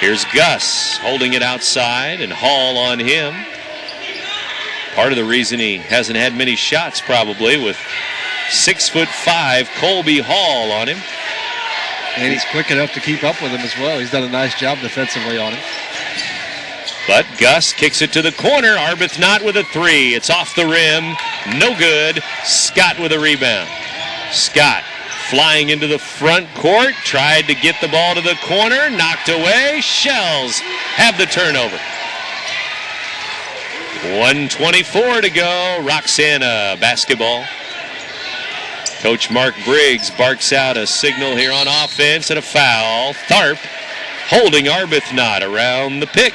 Here's Gus holding it outside and Hall on him. Part of the reason he hasn't had many shots probably with 6'5" Colby Hall on him. And he's quick enough to keep up with him as well. He's done a nice job defensively on him. But Gus kicks it to the corner. Arbuthnot with a 3. It's off the rim. No good. Scott with a rebound. Scott flying into the front court. Tried to get the ball to the corner. Knocked away. Shells have the turnover. 1:24 to go. Roxana basketball. Coach Mark Briggs barks out a signal here on offense and a foul. Tharp holding Arbuthnot around the pick.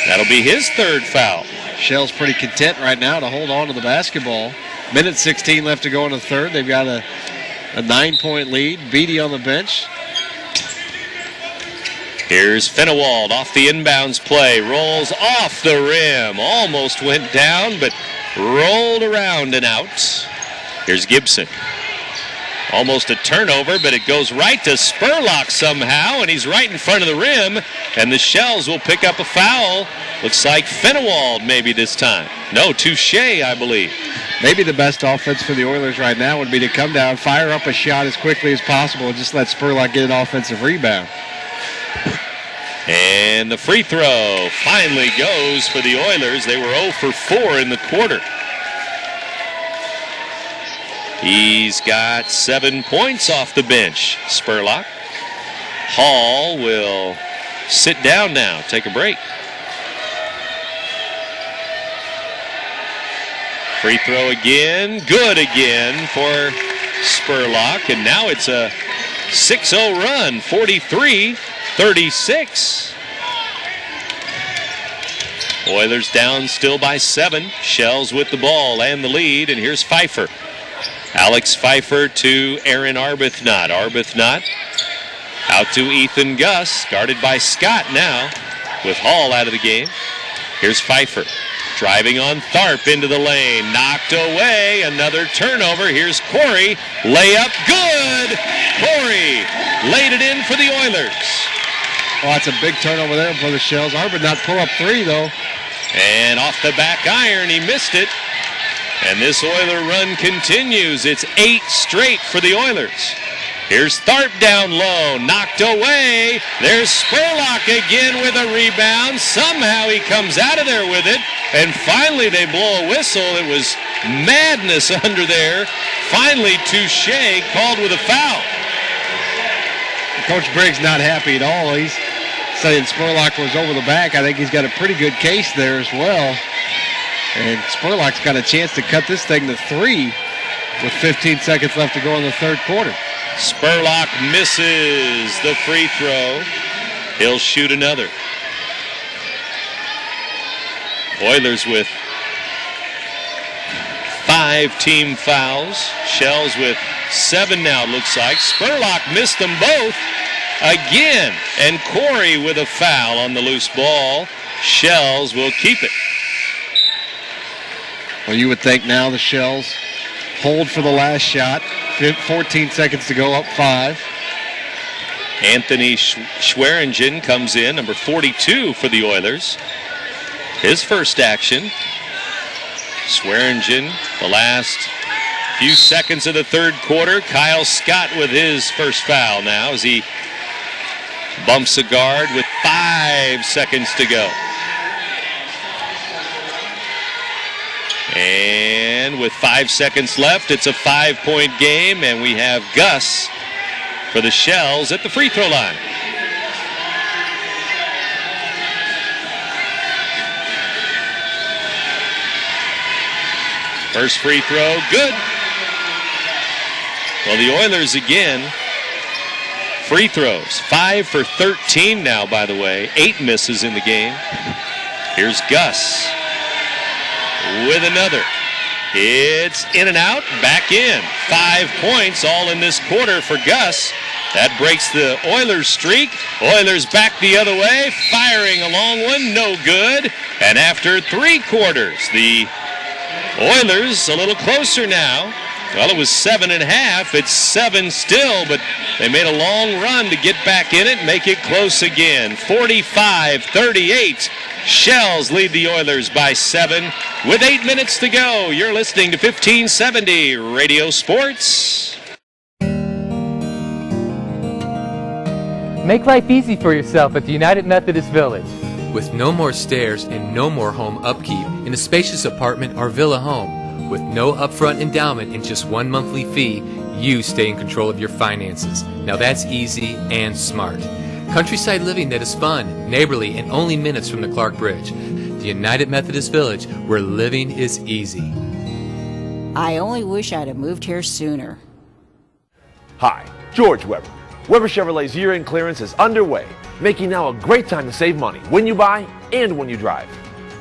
That'll be his 3rd foul. Shell's pretty content right now to hold on to the basketball. Minute 16 left to go in the third. They've got a 9-point lead. Beattie on the bench. Here's Fenewald off the inbounds play. Rolls off the rim. Almost went down, but rolled around and out. Here's Gibson. Almost a turnover, but it goes right to Spurlock somehow, and he's right in front of the rim, and the Shells will pick up a foul. Looks like Fenewald maybe this time. No, Touche, I believe. Maybe the best offense for the Oilers right now would be to come down, fire up a shot as quickly as possible, and just let Spurlock get an offensive rebound. And the free throw finally goes for the Oilers. They were 0 for 4 in the quarter. He's got 7 points off the bench, Spurlock. Hall will sit down now, take a break. Free throw again, good again for Spurlock, and now it's a 6-0 run, 43-36. Oilers down still by 7. Shells with the ball and the lead, and here's Pfeiffer. Alex Pfeiffer to Aaron Arbuthnot. Arbuthnot out to Ethan Gus, guarded by Scott now, with Hall out of the game. Here's Pfeiffer, driving on Tharp into the lane, knocked away, another turnover. Here's Corey, layup, good! Corey laid it in for the Oilers. Oh, that's a big turnover there for the Shells. Arbuthnot pull up 3, though. And off the back iron, he missed it. And this Oiler run continues. It's 8 straight for the Oilers. Here's Tharp down low, knocked away. There's Spurlock again with a rebound. Somehow he comes out of there with it. And finally they blow a whistle. It was madness under there. Finally Touche called with a foul. Coach Briggs not happy at all. He's saying Spurlock was over the back. I think he's got a pretty good case there as well. And Spurlock's got a chance to cut this thing to 3 with 15 seconds left to go in the third quarter. Spurlock misses the free throw. He'll shoot another. Oilers with 5 team fouls. Shells with 7 now, looks like. Spurlock missed them both again. And Corey with a foul on the loose ball. Shells will keep it. Well, you would think now the Shells hold for the last shot. 14 seconds to go, up 5. Anthony Schweringen comes in, number 42 for the Oilers. His first action. Schweringen, the last few seconds of the third quarter. Kyle Scott with his first foul now as he bumps a guard with 5 seconds to go. And with 5 seconds left, it's a 5-point game, and we have Gus for the Shells at the free throw line. First free throw, good. Well, the Oilers again, free throws. 5 for 13 now, by the way. 8 misses in the game. Here's Gus with another. It's in and out, back in. 5 points all in this quarter for Gus. That breaks the Oilers streak. Oilers back the other way, firing a long one, no good. And after 3 quarters, the Oilers a little closer now. Well, it was 7.5. It's 7 still, but they made a long run to get back in it, make it close again. 45-38. Shells lead the Oilers by 7 with 8 minutes to go. You're listening to 1570 Radio Sports. Make life easy for yourself at the United Methodist Village. With no more stairs and no more home upkeep in a spacious apartment or villa home, with no upfront endowment and just 1 monthly fee, you stay in control of your finances. Now that's easy and smart. Countryside living that is fun, neighborly, and only minutes from the Clark Bridge. The United Methodist Village, where living is easy. I only wish I'd have moved here sooner. Hi, George Weber. Weber Chevrolet's year-end clearance is underway, making now a great time to save money when you buy and when you drive.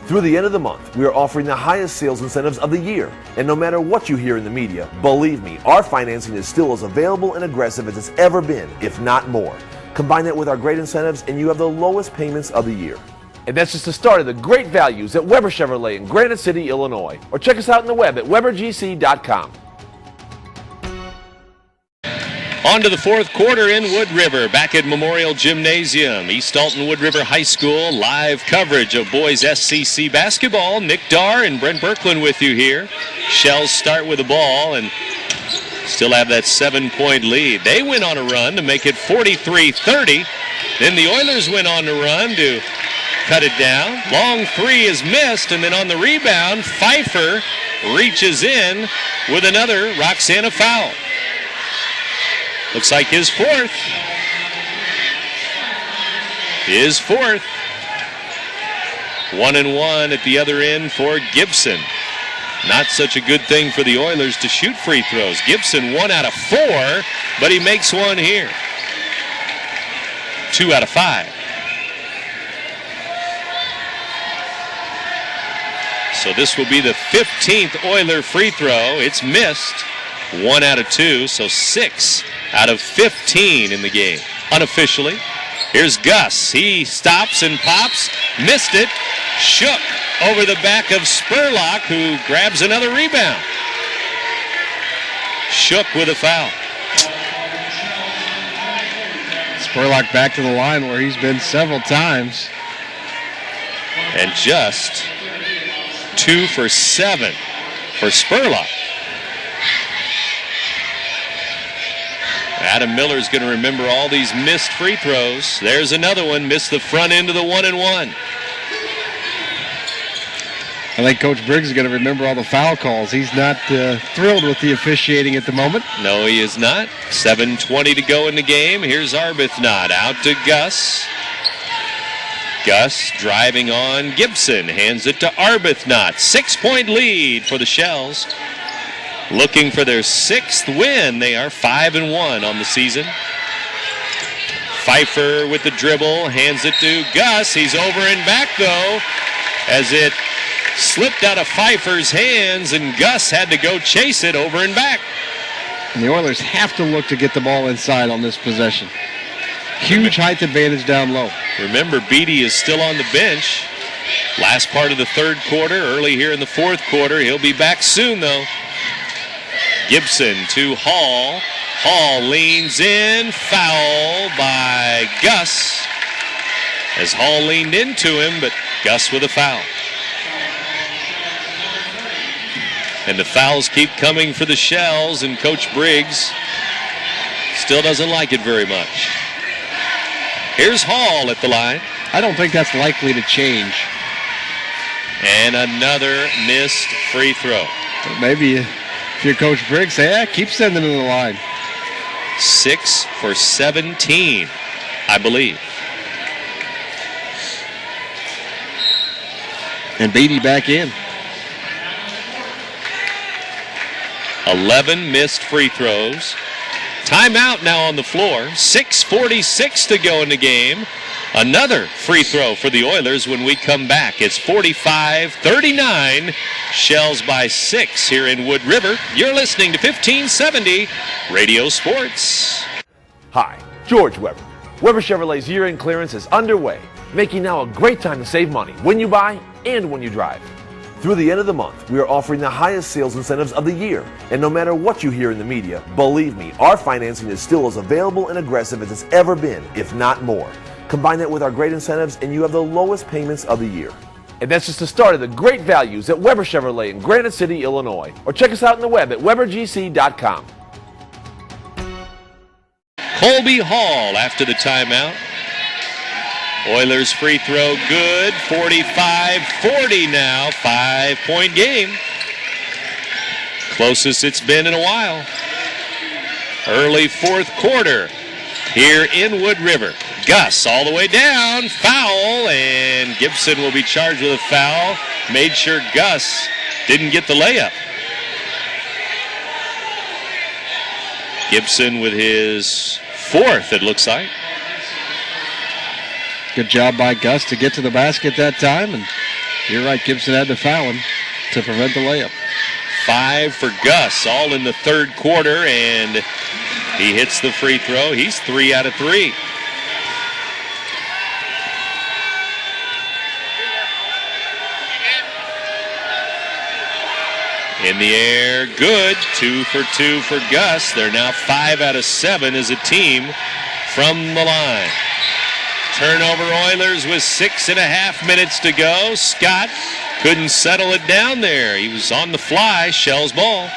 Through the end of the month, we are offering the highest sales incentives of the year. And no matter what you hear in the media, believe me, our financing is still as available and aggressive as it's ever been, if not more. Combine that with our great incentives and you have the lowest payments of the year. And that's just the start of the great values at Weber Chevrolet in Granite City, Illinois. Or check us out on the web at webergc.com. On to the fourth quarter in Wood River, back at Memorial Gymnasium. East Alton Wood River High School, live coverage of boys SCC basketball. Nick Darr and Brent Birkland with you here. Shells start with the ball and still have that 7-point lead. They went on a run to make it 43-30. Then the Oilers went on to run to cut it down. Long three is missed, and then on the rebound, Pfeiffer reaches in with another Roxana foul. Looks like his fourth. His fourth. 1-1 at the other end for Gibson. Not such a good thing for the Oilers to shoot free throws. Gibson 1 out of 4, but he makes one here. 2 out of 5. So this will be the 15th Oiler free throw. It's missed. 1 out of 2, so 6 out of 15 in the game. Unofficially. Here's Gus. He stops and pops. Missed it. Shook over the back of Spurlock, who grabs another rebound. Shook with a foul. Spurlock back to the line where he's been several times. And just 2 for 7 for Spurlock. Adam Miller's going to remember all these missed free throws. There's another one. Missed the front end of the 1-1. I think Coach Briggs is going to remember all the foul calls. He's not thrilled with the officiating at the moment. No, he is not. 7:20 to go in the game. Here's Arbuthnot out to Gus. Gus driving on Gibson. Hands it to Arbuthnot. 6-point lead for the Shells. Looking for their 6th win. They are 5-1 on the season. Pfeiffer with the dribble. Hands it to Gus. He's over and back, though, as it slipped out of Pfeiffer's hands, and Gus had to go chase it over and back. And the Oilers have to look to get the ball inside on this possession. Huge height advantage down low. Remember, Beattie is still on the bench. Last part of the third quarter, early here in the fourth quarter. He'll be back soon, though. Gibson to Hall. Hall leans in. Foul by Gus. As Hall leaned into him, but Gus with a foul. And the fouls keep coming for the Shells, and Coach Briggs still doesn't like it very much. Here's Hall at the line. I don't think that's likely to change. And another missed free throw. Maybe if you're Coach Briggs, say, keep sending it to the line. 6 for 17, I believe. And Beattie back in. 11 missed free throws. Timeout now on the floor. 6:46 to go in the game. Another free throw for the Oilers when we come back. It's 45-39. Shells by 6 here in Wood River. You're listening to 1570 Radio Sports. Hi, George Weber. Weber Chevrolet's year-end clearance is underway, making now a great time to save money when you buy and when you drive. Through the end of the month, we are offering the highest sales incentives of the year. And no matter what you hear in the media, believe me, our financing is still as available and aggressive as it's ever been, if not more. Combine that with our great incentives and you have the lowest payments of the year. And that's just the start of the great values at Weber Chevrolet in Granite City, Illinois. Or check us out on the web at WeberGC.com. Colby Hall after the timeout. Oilers free throw good. 45-40 now. 5-point game. Closest it's been in a while. Early fourth quarter here in Wood River. Gus all the way down. Foul, and Gibson will be charged with a foul. Made sure Gus didn't get the layup. Gibson with his 4th, it looks like. Good job by Gus to get to the basket that time, and you're right, Gibson had to foul him to prevent the layup. 5 for Gus, all in the third quarter, and he hits the free throw. He's 3 out of 3. In the air, good. 2 for 2 for Gus. They're now 5 out of 7 as a team from the line. Turnover Oilers with 6.5 minutes to go. Scott couldn't settle it down there. He was on the fly. Shells ball.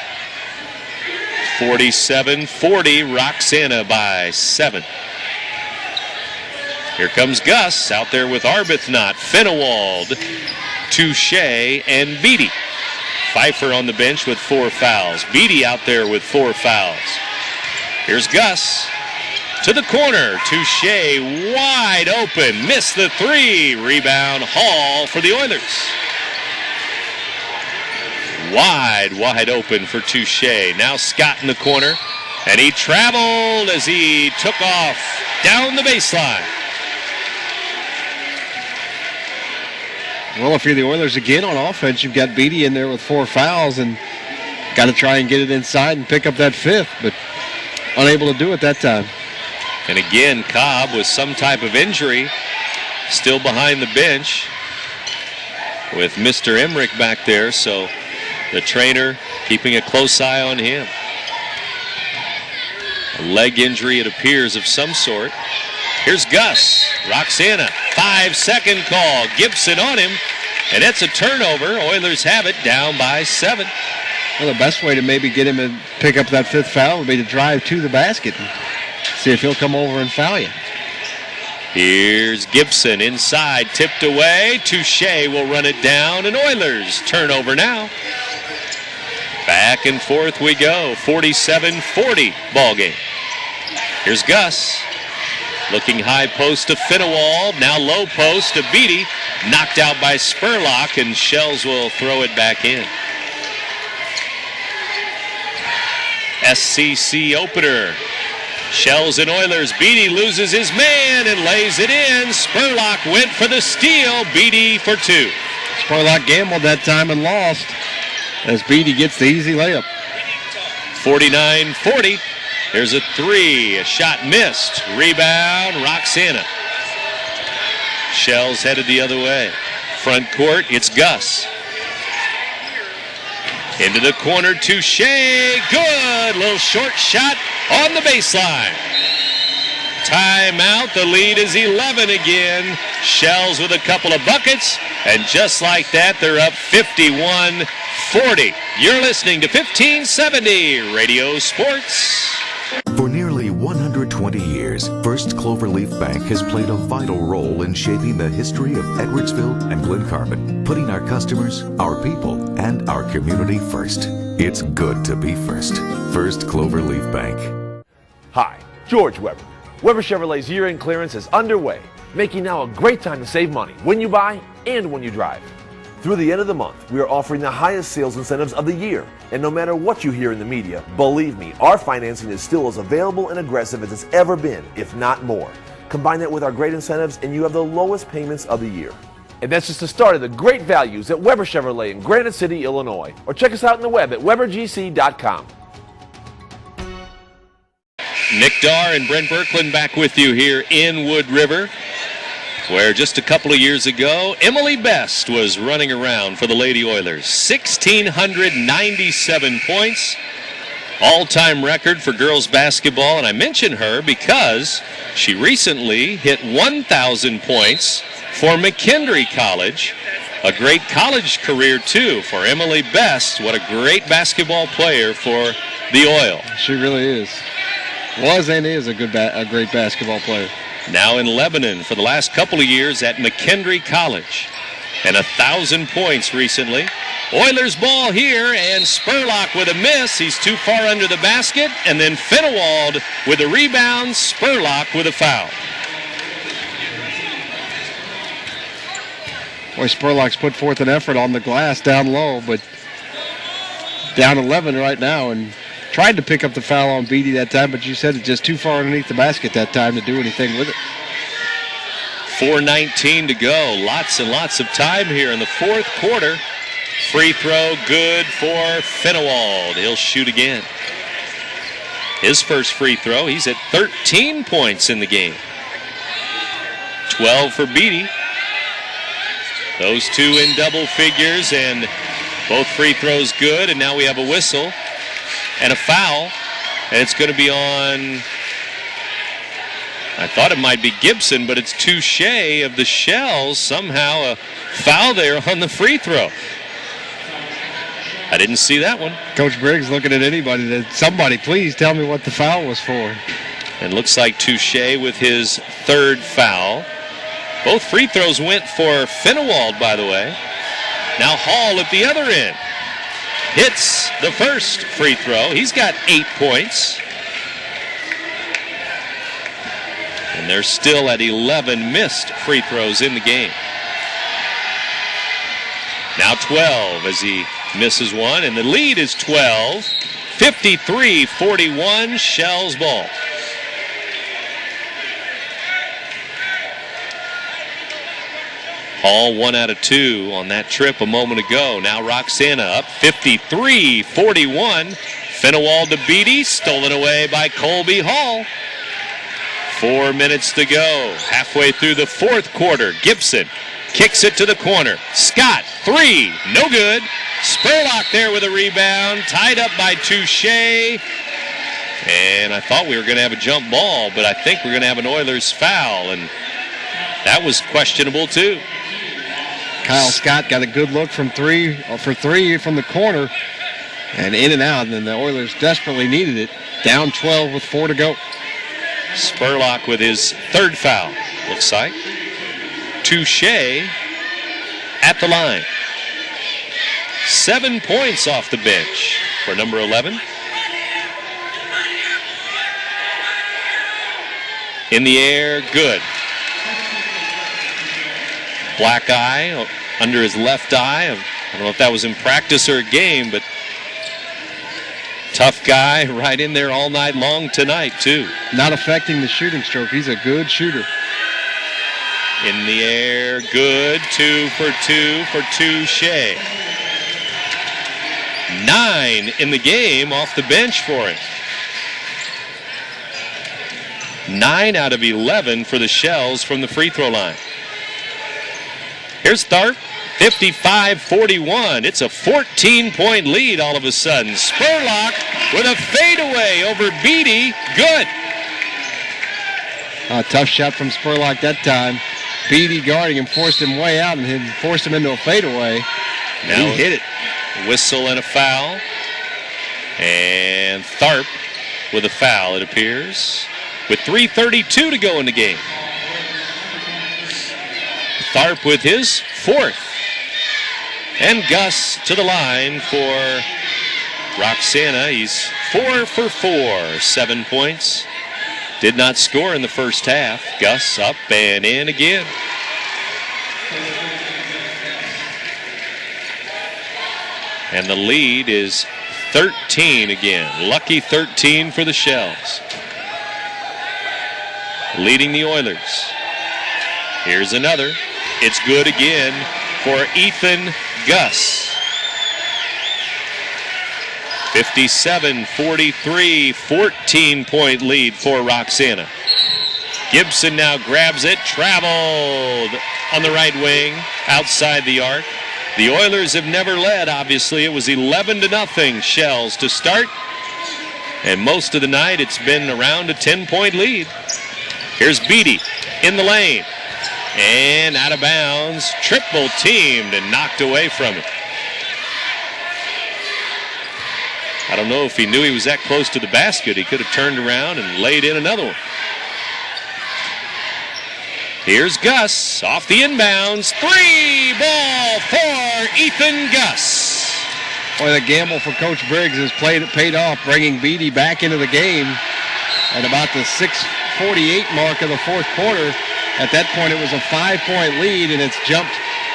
47-40, Roxana by 7. Here comes Gus out there with Arbuthnot, Finnewald, Touche, and Beattie. Pfeiffer on the bench with 4 fouls. Beattie out there with 4 fouls. Here's Gus to the corner. Touche wide open. Missed the 3. Rebound Hall for the Oilers. Wide open for Touche. Now Scott in the corner. And he traveled as he took off down the baseline. Well, if you're the Oilers again on offense, you've got Beattie in there with 4 fouls and got to try and get it inside and pick up that 5th, but unable to do it that time. And again, Cobb with some type of injury, still behind the bench with Mr. Emmerich back there, so the trainer keeping a close eye on him. A leg injury, it appears, of some sort. Here's Gus. Roxana, 5-second call. Gibson on him, and it's a turnover. Oilers have it down by 7. Well, the best way to maybe get him to pick up that 5th foul would be to drive to the basket and see if he'll come over and foul you. Here's Gibson inside, tipped away. Touche will run it down, and Oilers turnover now. Back and forth we go. 47-40 ball game. Here's Gus. Looking high post to Finnewald. Now low post to Beattie. Knocked out by Spurlock, and Shells will throw it back in. SCC opener. Shells and Oilers. Beattie loses his man and lays it in. Spurlock went for the steal. Beattie for 2. Spurlock gambled that time and lost as Beattie gets the easy layup. 49-40. There's a 3. A shot missed. Rebound, Roxana. Shells headed the other way. Front court, it's Gus. Into the corner, Touche. Good. Little short shot on the baseline. Timeout. The lead is 11 again. Shells with a couple of buckets. And just like that, they're up 51-40. You're listening to 1570 Radio Sports. For nearly 120 years, First Cloverleaf Bank has played a vital role in shaping the history of Edwardsville and Glen putting our customers, our people, and our community first. It's good to be first. First Cloverleaf Bank. Hi, George Weber. Weber Chevrolet's year-end clearance is underway, making now a great time to save money when you buy and when you drive. Through the end of the month, we are offering the highest sales incentives of the year. And no matter what you hear in the media, believe me, our financing is still as available and aggressive as it's ever been, if not more. Combine that with our great incentives and you have the lowest payments of the year. And that's just the start of the great values at Weber Chevrolet in Granite City, Illinois. Or check us out on the web at webergc.com. Nick Darr and Brent Birkeland back with you here in Wood River, where just a couple of years ago, Emily Best was running around for the Lady Oilers. 1,697 points, all-time record for girls basketball. And I mention her because she recently hit 1,000 points for McKendree College. A great college career, too, for Emily Best. What a great basketball player for the Oil. She really is. Was and is a great basketball player. Now in Lebanon for the last couple of years at McKendree College. And 1,000 points recently. Oilers ball here, and Spurlock with a miss. He's too far under the basket. And then Finnewald with a rebound. Spurlock with a foul. Boy, Spurlock's put forth an effort on the glass down low, but down 11 right now, and tried to pick up the foul on Beattie that time, but you said it's just too far underneath the basket that time to do anything with it. 4:19 to go. Lots and lots of time here in the fourth quarter. Free throw good for Finnewald. He'll shoot again. His first free throw. He's at 13 points in the game. 12 for Beattie. Those two in double figures, and Both free throws good, and now we have a whistle and a foul. And it's going to be on, I thought it might be Gibson, but it's Touche of the Shells. Somehow a foul there on the free throw. I didn't see that one. Coach Briggs looking at anybody. Somebody, please tell me what the foul was for. And looks like Touche with his third foul. Both free throws went for Finnewald, by the way. Now Hall at the other end. Hits the first free throw. He's got 8 points. And they're still at 11 missed free throws in the game. Now 12 as he misses one, and the lead is 12. 53-41, Shells ball. Hall 1 out of 2 on that trip a moment ago. Now Roxana up 53-41. Finnewald to Beattie, stolen away by Colby. Hall. 4 minutes to go. Halfway through the fourth quarter. Gibson kicks it to the corner. Scott, 3, no good. Spurlock there with a rebound, tied up by Touche. And I thought we were going to have a jump ball, but I think we're going to have an Oilers foul, and that was questionable too. Kyle Scott got a good look from three from the corner, and in and out, and then the Oilers desperately needed it. Down 12 with 4 to go. Spurlock with his third foul, looks like. Touche at the line. 7 points off the bench for number 11. In the air, good. Black eye under his left eye. I don't know if that was in practice or a game, but tough guy right in there all night long tonight, too. Not affecting the shooting stroke. He's a good shooter. In the air, good. 2 for 2 for Touche. 9 in the game off the bench for him. 9 out of 11 for the Shells from the free throw line. Here's Tharp, 55-41. It's a 14-point lead all of a sudden. Spurlock with a fadeaway over Beattie. Good. A tough shot from Spurlock that time. Beattie guarding him, forced him way out, and forced him into a fadeaway. Now he hit it. Whistle and a foul. And Tharp with a foul, it appears, with 3:32 to go in the game. Tharp with his fourth. And Gus to the line for Roxana. He's 4 for 4, 7 points. Did not score in the first half. Gus up and in again. And the lead is 13 again. Lucky 13 for the Shells. Leading the Oilers. Here's another. It's good again for Ethan Gus. 57-43, 14-point lead for Roxana. Gibson now grabs it, traveled on the right wing, outside the arc. The Oilers have never led, obviously. It was 11-0 Shells to start. And most of the night it's been around a 10-point lead. Here's Beattie in the lane. And out of bounds, triple teamed and knocked away from it. I don't know if he knew he was that close to the basket. He could have turned around and laid in another one. Here's Gus off the inbounds. 3 ball for Ethan Gus. Boy, the gamble for Coach Briggs has paid off, bringing Beattie back into the game at about the 6:48 mark of the fourth quarter. At that point, it was a 5-point lead, and it's jumped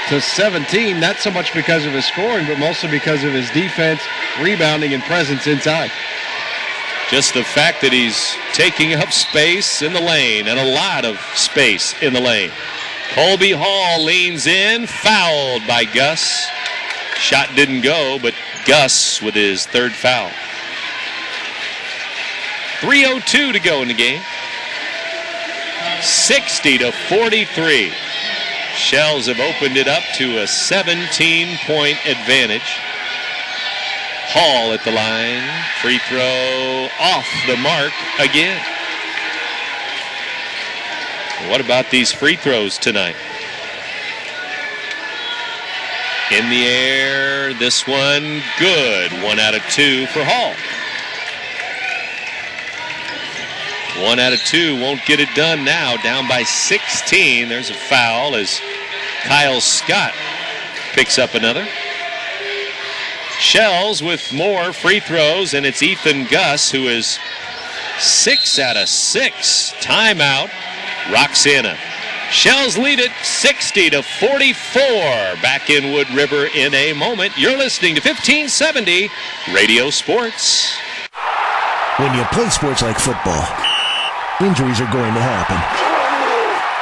to 17, not so much because of his scoring, but mostly because of his defense, rebounding, and presence inside. Just the fact that he's taking up space in the lane, and a lot of space in the lane. Colby Hall leans in, fouled by Gus. Shot didn't go, but Gus with his third foul. 3:02 to go in the game. 60-43. Shells have opened it up to a 17-point advantage. Hall at the line. Free throw off the mark again. What about these free throws tonight? In the air, this one good. 1 out of 2 for Hall. 1 out of 2 won't get it done now. Down by 16. There's a foul as Kyle Scott picks up another. Shells with more free throws, and it's Ethan Gus who is 6 out of 6. Timeout, Roxana. Shells lead it 60-44. Back in Wood River in a moment. You're listening to 1570 Radio Sports. When you play sports like football, injuries are going to happen.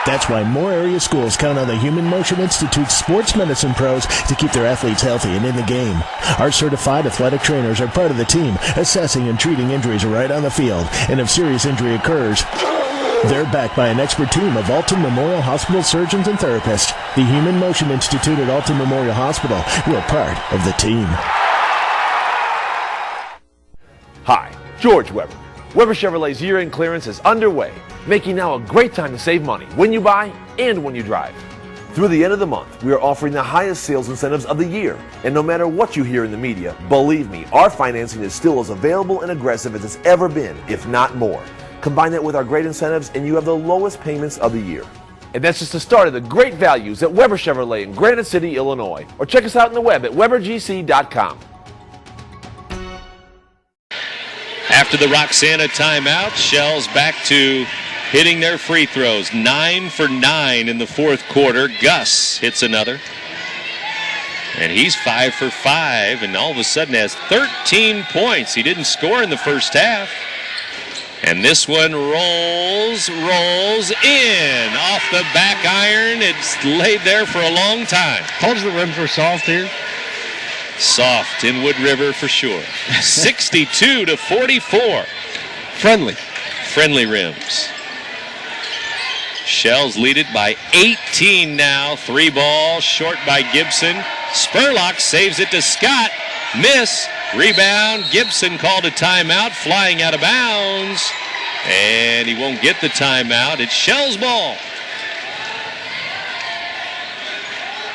That's why more area schools count on the Human Motion Institute's sports medicine pros to keep their athletes healthy and in the game. Our certified athletic trainers are part of the team, assessing and treating injuries right on the field. And if serious injury occurs, they're backed by an expert team of Alton Memorial Hospital surgeons and therapists. The Human Motion Institute at Alton Memorial Hospital. We're part of the team. Hi, George Weber. Weber Chevrolet's year-end clearance is underway, making now a great time to save money when you buy and when you drive. Through the end of the month, we are offering the highest sales incentives of the year. And no matter what you hear in the media, believe me, our financing is still as available and aggressive as it's ever been, if not more. Combine that with our great incentives and you have the lowest payments of the year. And that's just the start of the great values at Weber Chevrolet in Granite City, Illinois. Or check us out on the web at webergc.com. After the Roxana timeout, Shells back to hitting their free throws. 9 for 9 in the fourth quarter. Gus hits another. And he's 5 for 5 and all of a sudden has 13 points. He didn't score in the first half. And this one rolls in off the back iron. It's laid there for a long time. Holds the rims were soft here. Soft in Wood River for sure. 62-44. Friendly rims. Shells lead it by 18 now. 3 ball, short by Gibson. Spurlock saves it to Scott. Miss. Rebound. Gibson called a timeout. Flying out of bounds. And he won't get the timeout. It's Shells' ball.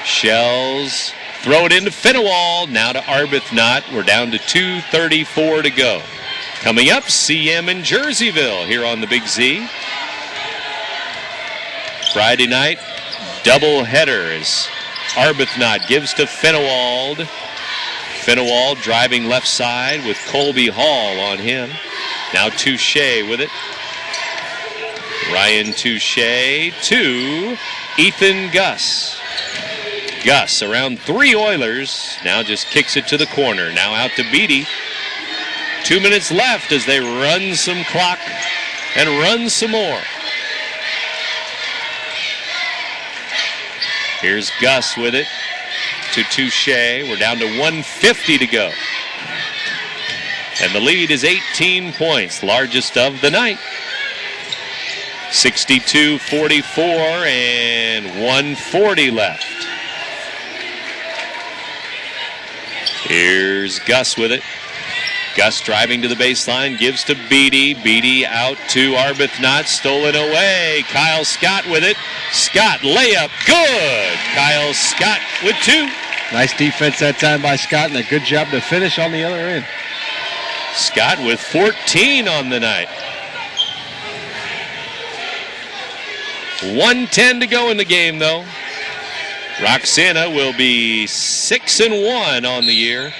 Shells throw it into Finowald. Now to Arbuthnot. We're down to 2:34 to go. Coming up, CM in Jerseyville here on the Big Z. Friday night doubleheader as Arbuthnot gives to Finowald. Finowald driving left side with Colby Hall on him. Now Touche with it. Ryan Touche to Ethan Gus. Gus around 3 Oilers. Now just kicks it to the corner. Now out to Beattie. 2 minutes left as they run some clock and run some more. Here's Gus with it to Touche. We're down to 1:50 to go. And the lead is 18 points, largest of the night. 62-44 and 1:40 left. Here's Gus with it. Gus driving to the baseline, gives to Beattie. Beattie out to Arbuthnot, stolen away. Kyle Scott with it. Scott layup, good. Kyle Scott with 2. Nice defense that time by Scott, and a good job to finish on the other end. Scott with 14 on the night. 1:10 to go in the game, though. Roxana will be 6-1 on the year.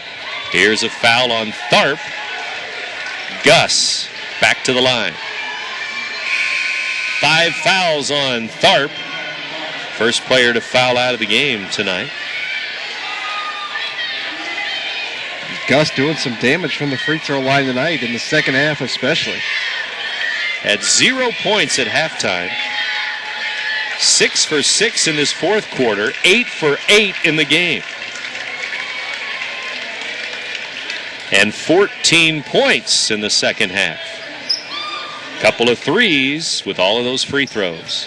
Here's a foul on Tharp. Gus back to the line. 5 fouls on Tharp. First player to foul out of the game tonight. Gus doing some damage from the free throw line tonight, in the second half especially. Had 0 points at halftime. 6 for 6 in this fourth quarter. 8 for 8 in the game. And 14 points in the second half. Couple of threes with all of those free throws.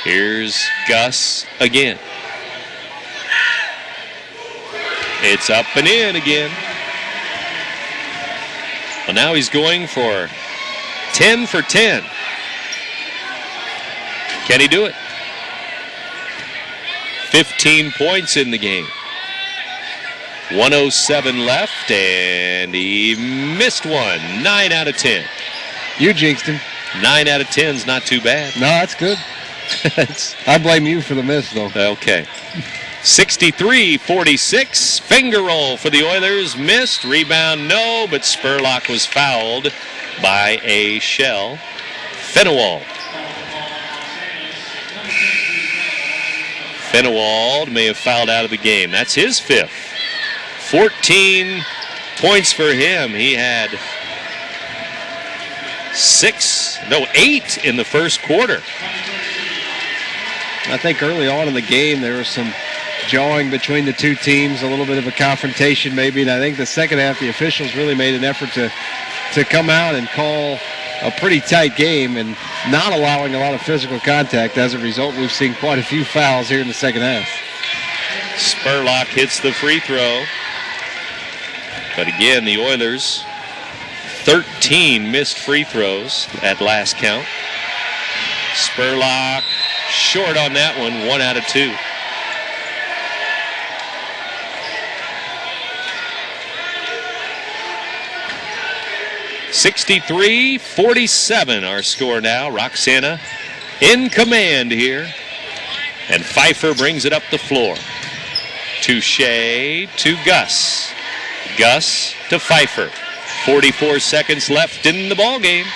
Here's Gus again. It's up and in again. Well, now he's going for 10 for 10. Can he do it? 15 points in the game. 1:07 left, and he missed one. 9 out of 10. You jinxed him. 9 out of 10 is not too bad. No, that's good. I blame you for the miss, though. Okay. 63-46. Finger roll for the Oilers. Missed. Rebound, no, but Spurlock was fouled by a Shell. Fenewald. Fenewald may have fouled out of the game. That's his fifth. 14 points for him. He had 8 in the first quarter. I think early on in the game there was some jawing between the two teams, a little bit of a confrontation maybe, and I think the second half the officials really made an effort to come out and call a pretty tight game and not allowing a lot of physical contact. As a result, we've seen quite a few fouls here in the second half. Spurlock hits the free throw. But again, the Oilers, 13 missed free throws at last count. Spurlock short on that one, 1 out of 2. (63-47) our score now. Roxana in command here. And Pfeiffer brings it up the floor. Touche to Gus. Gus to Pfeiffer. 44 seconds left in the ball game.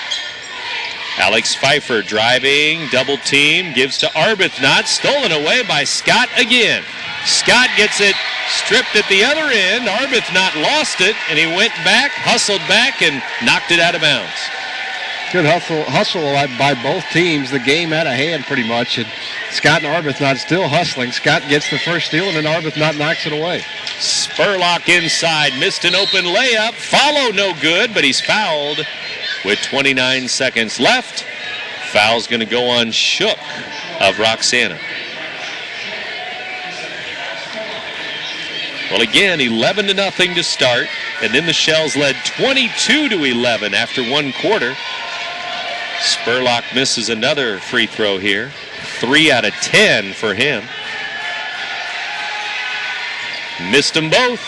Alex Pfeiffer driving, double team, gives to Arbuthnot, stolen away by Scott again. Scott gets it stripped at the other end. Arbuthnot lost it, and he went back, hustled back, and knocked it out of bounds. Good hustle by both teams. The game out of hand pretty much, and Scott and Arbuthnot still hustling. Scott gets the first steal, and then Arbuthnot knocks it away. Spurlock inside, missed an open layup. Follow no good, but he's fouled with 29 seconds left. Foul's going to go on Shook of Roxana. Well, again, 11-0 to start, and then the Shells led 22-11 after one quarter. Spurlock misses another free throw here. 3 out of 10 for him. Missed them both.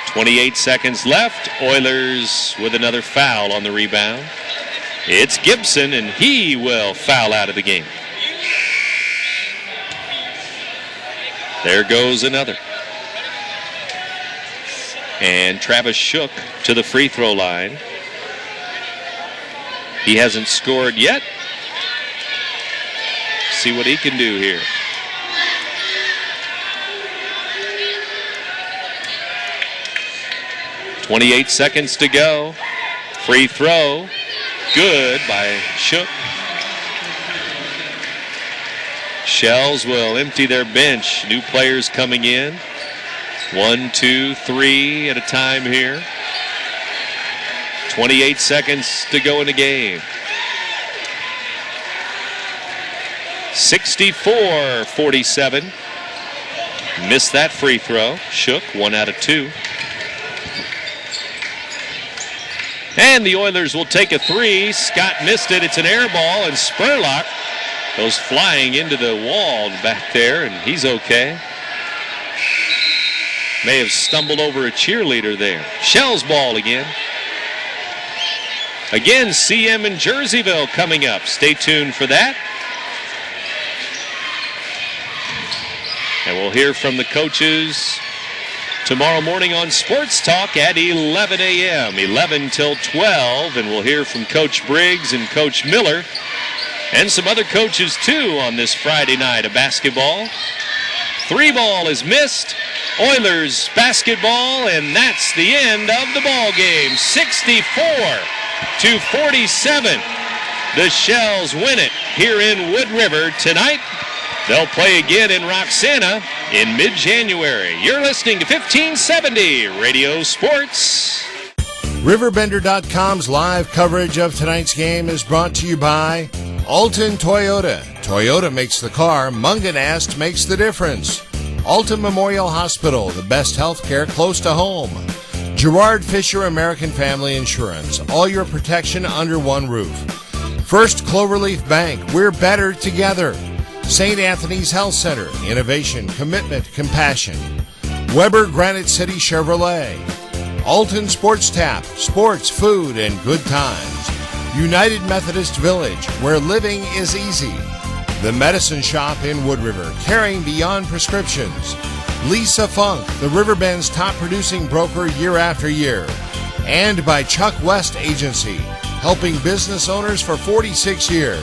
28 seconds left. Oilers with another foul on the rebound. It's Gibson, and he will foul out of the game. There goes another. And Travis Shook to the free throw line. He hasn't scored yet. See what he can do here. .28 seconds to go. Free throw. Good by Shook. Shells will empty their bench. New players coming in. 1, 2, 3 at a time here. 28 seconds to go in the game. 64-47. Missed that free throw. Shook, 1 out of 2. And the Oilers will take a 3. Scott missed it. It's an air ball, and Spurlock goes flying into the wall back there, and he's okay. May have stumbled over a cheerleader there. Shells ball again. Again, CM in Jerseyville coming up. Stay tuned for that. And we'll hear from the coaches tomorrow morning on Sports Talk at 11 a.m., 11 till 12. And we'll hear from Coach Briggs and Coach Miller and some other coaches, too, on this Friday night of basketball. 3 ball is missed. Oilers basketball, and that's the end of the ball game. 64-47. The Shells win it here in Wood River tonight. They'll play again in Roxana in mid-January. You're listening to 1570 Radio Sports. RiverBender.com's live coverage of tonight's game is brought to you by Alton Toyota. Toyota makes the car. Munganast makes the difference. Alton Memorial Hospital, the best health care close to home. Gerard Fisher American Family Insurance, all your protection under one roof. First Cloverleaf Bank, we're better together. St. Anthony's Health Center, innovation, commitment, compassion. Weber Granite City Chevrolet. Alton Sports Tap, sports, food, and good times. United Methodist Village, where living is easy. The Medicine Shop in Wood River, caring beyond prescriptions. Lisa Funk, the Riverbend's top producing broker year after year. And by Chuck West Agency, helping business owners for 46 years.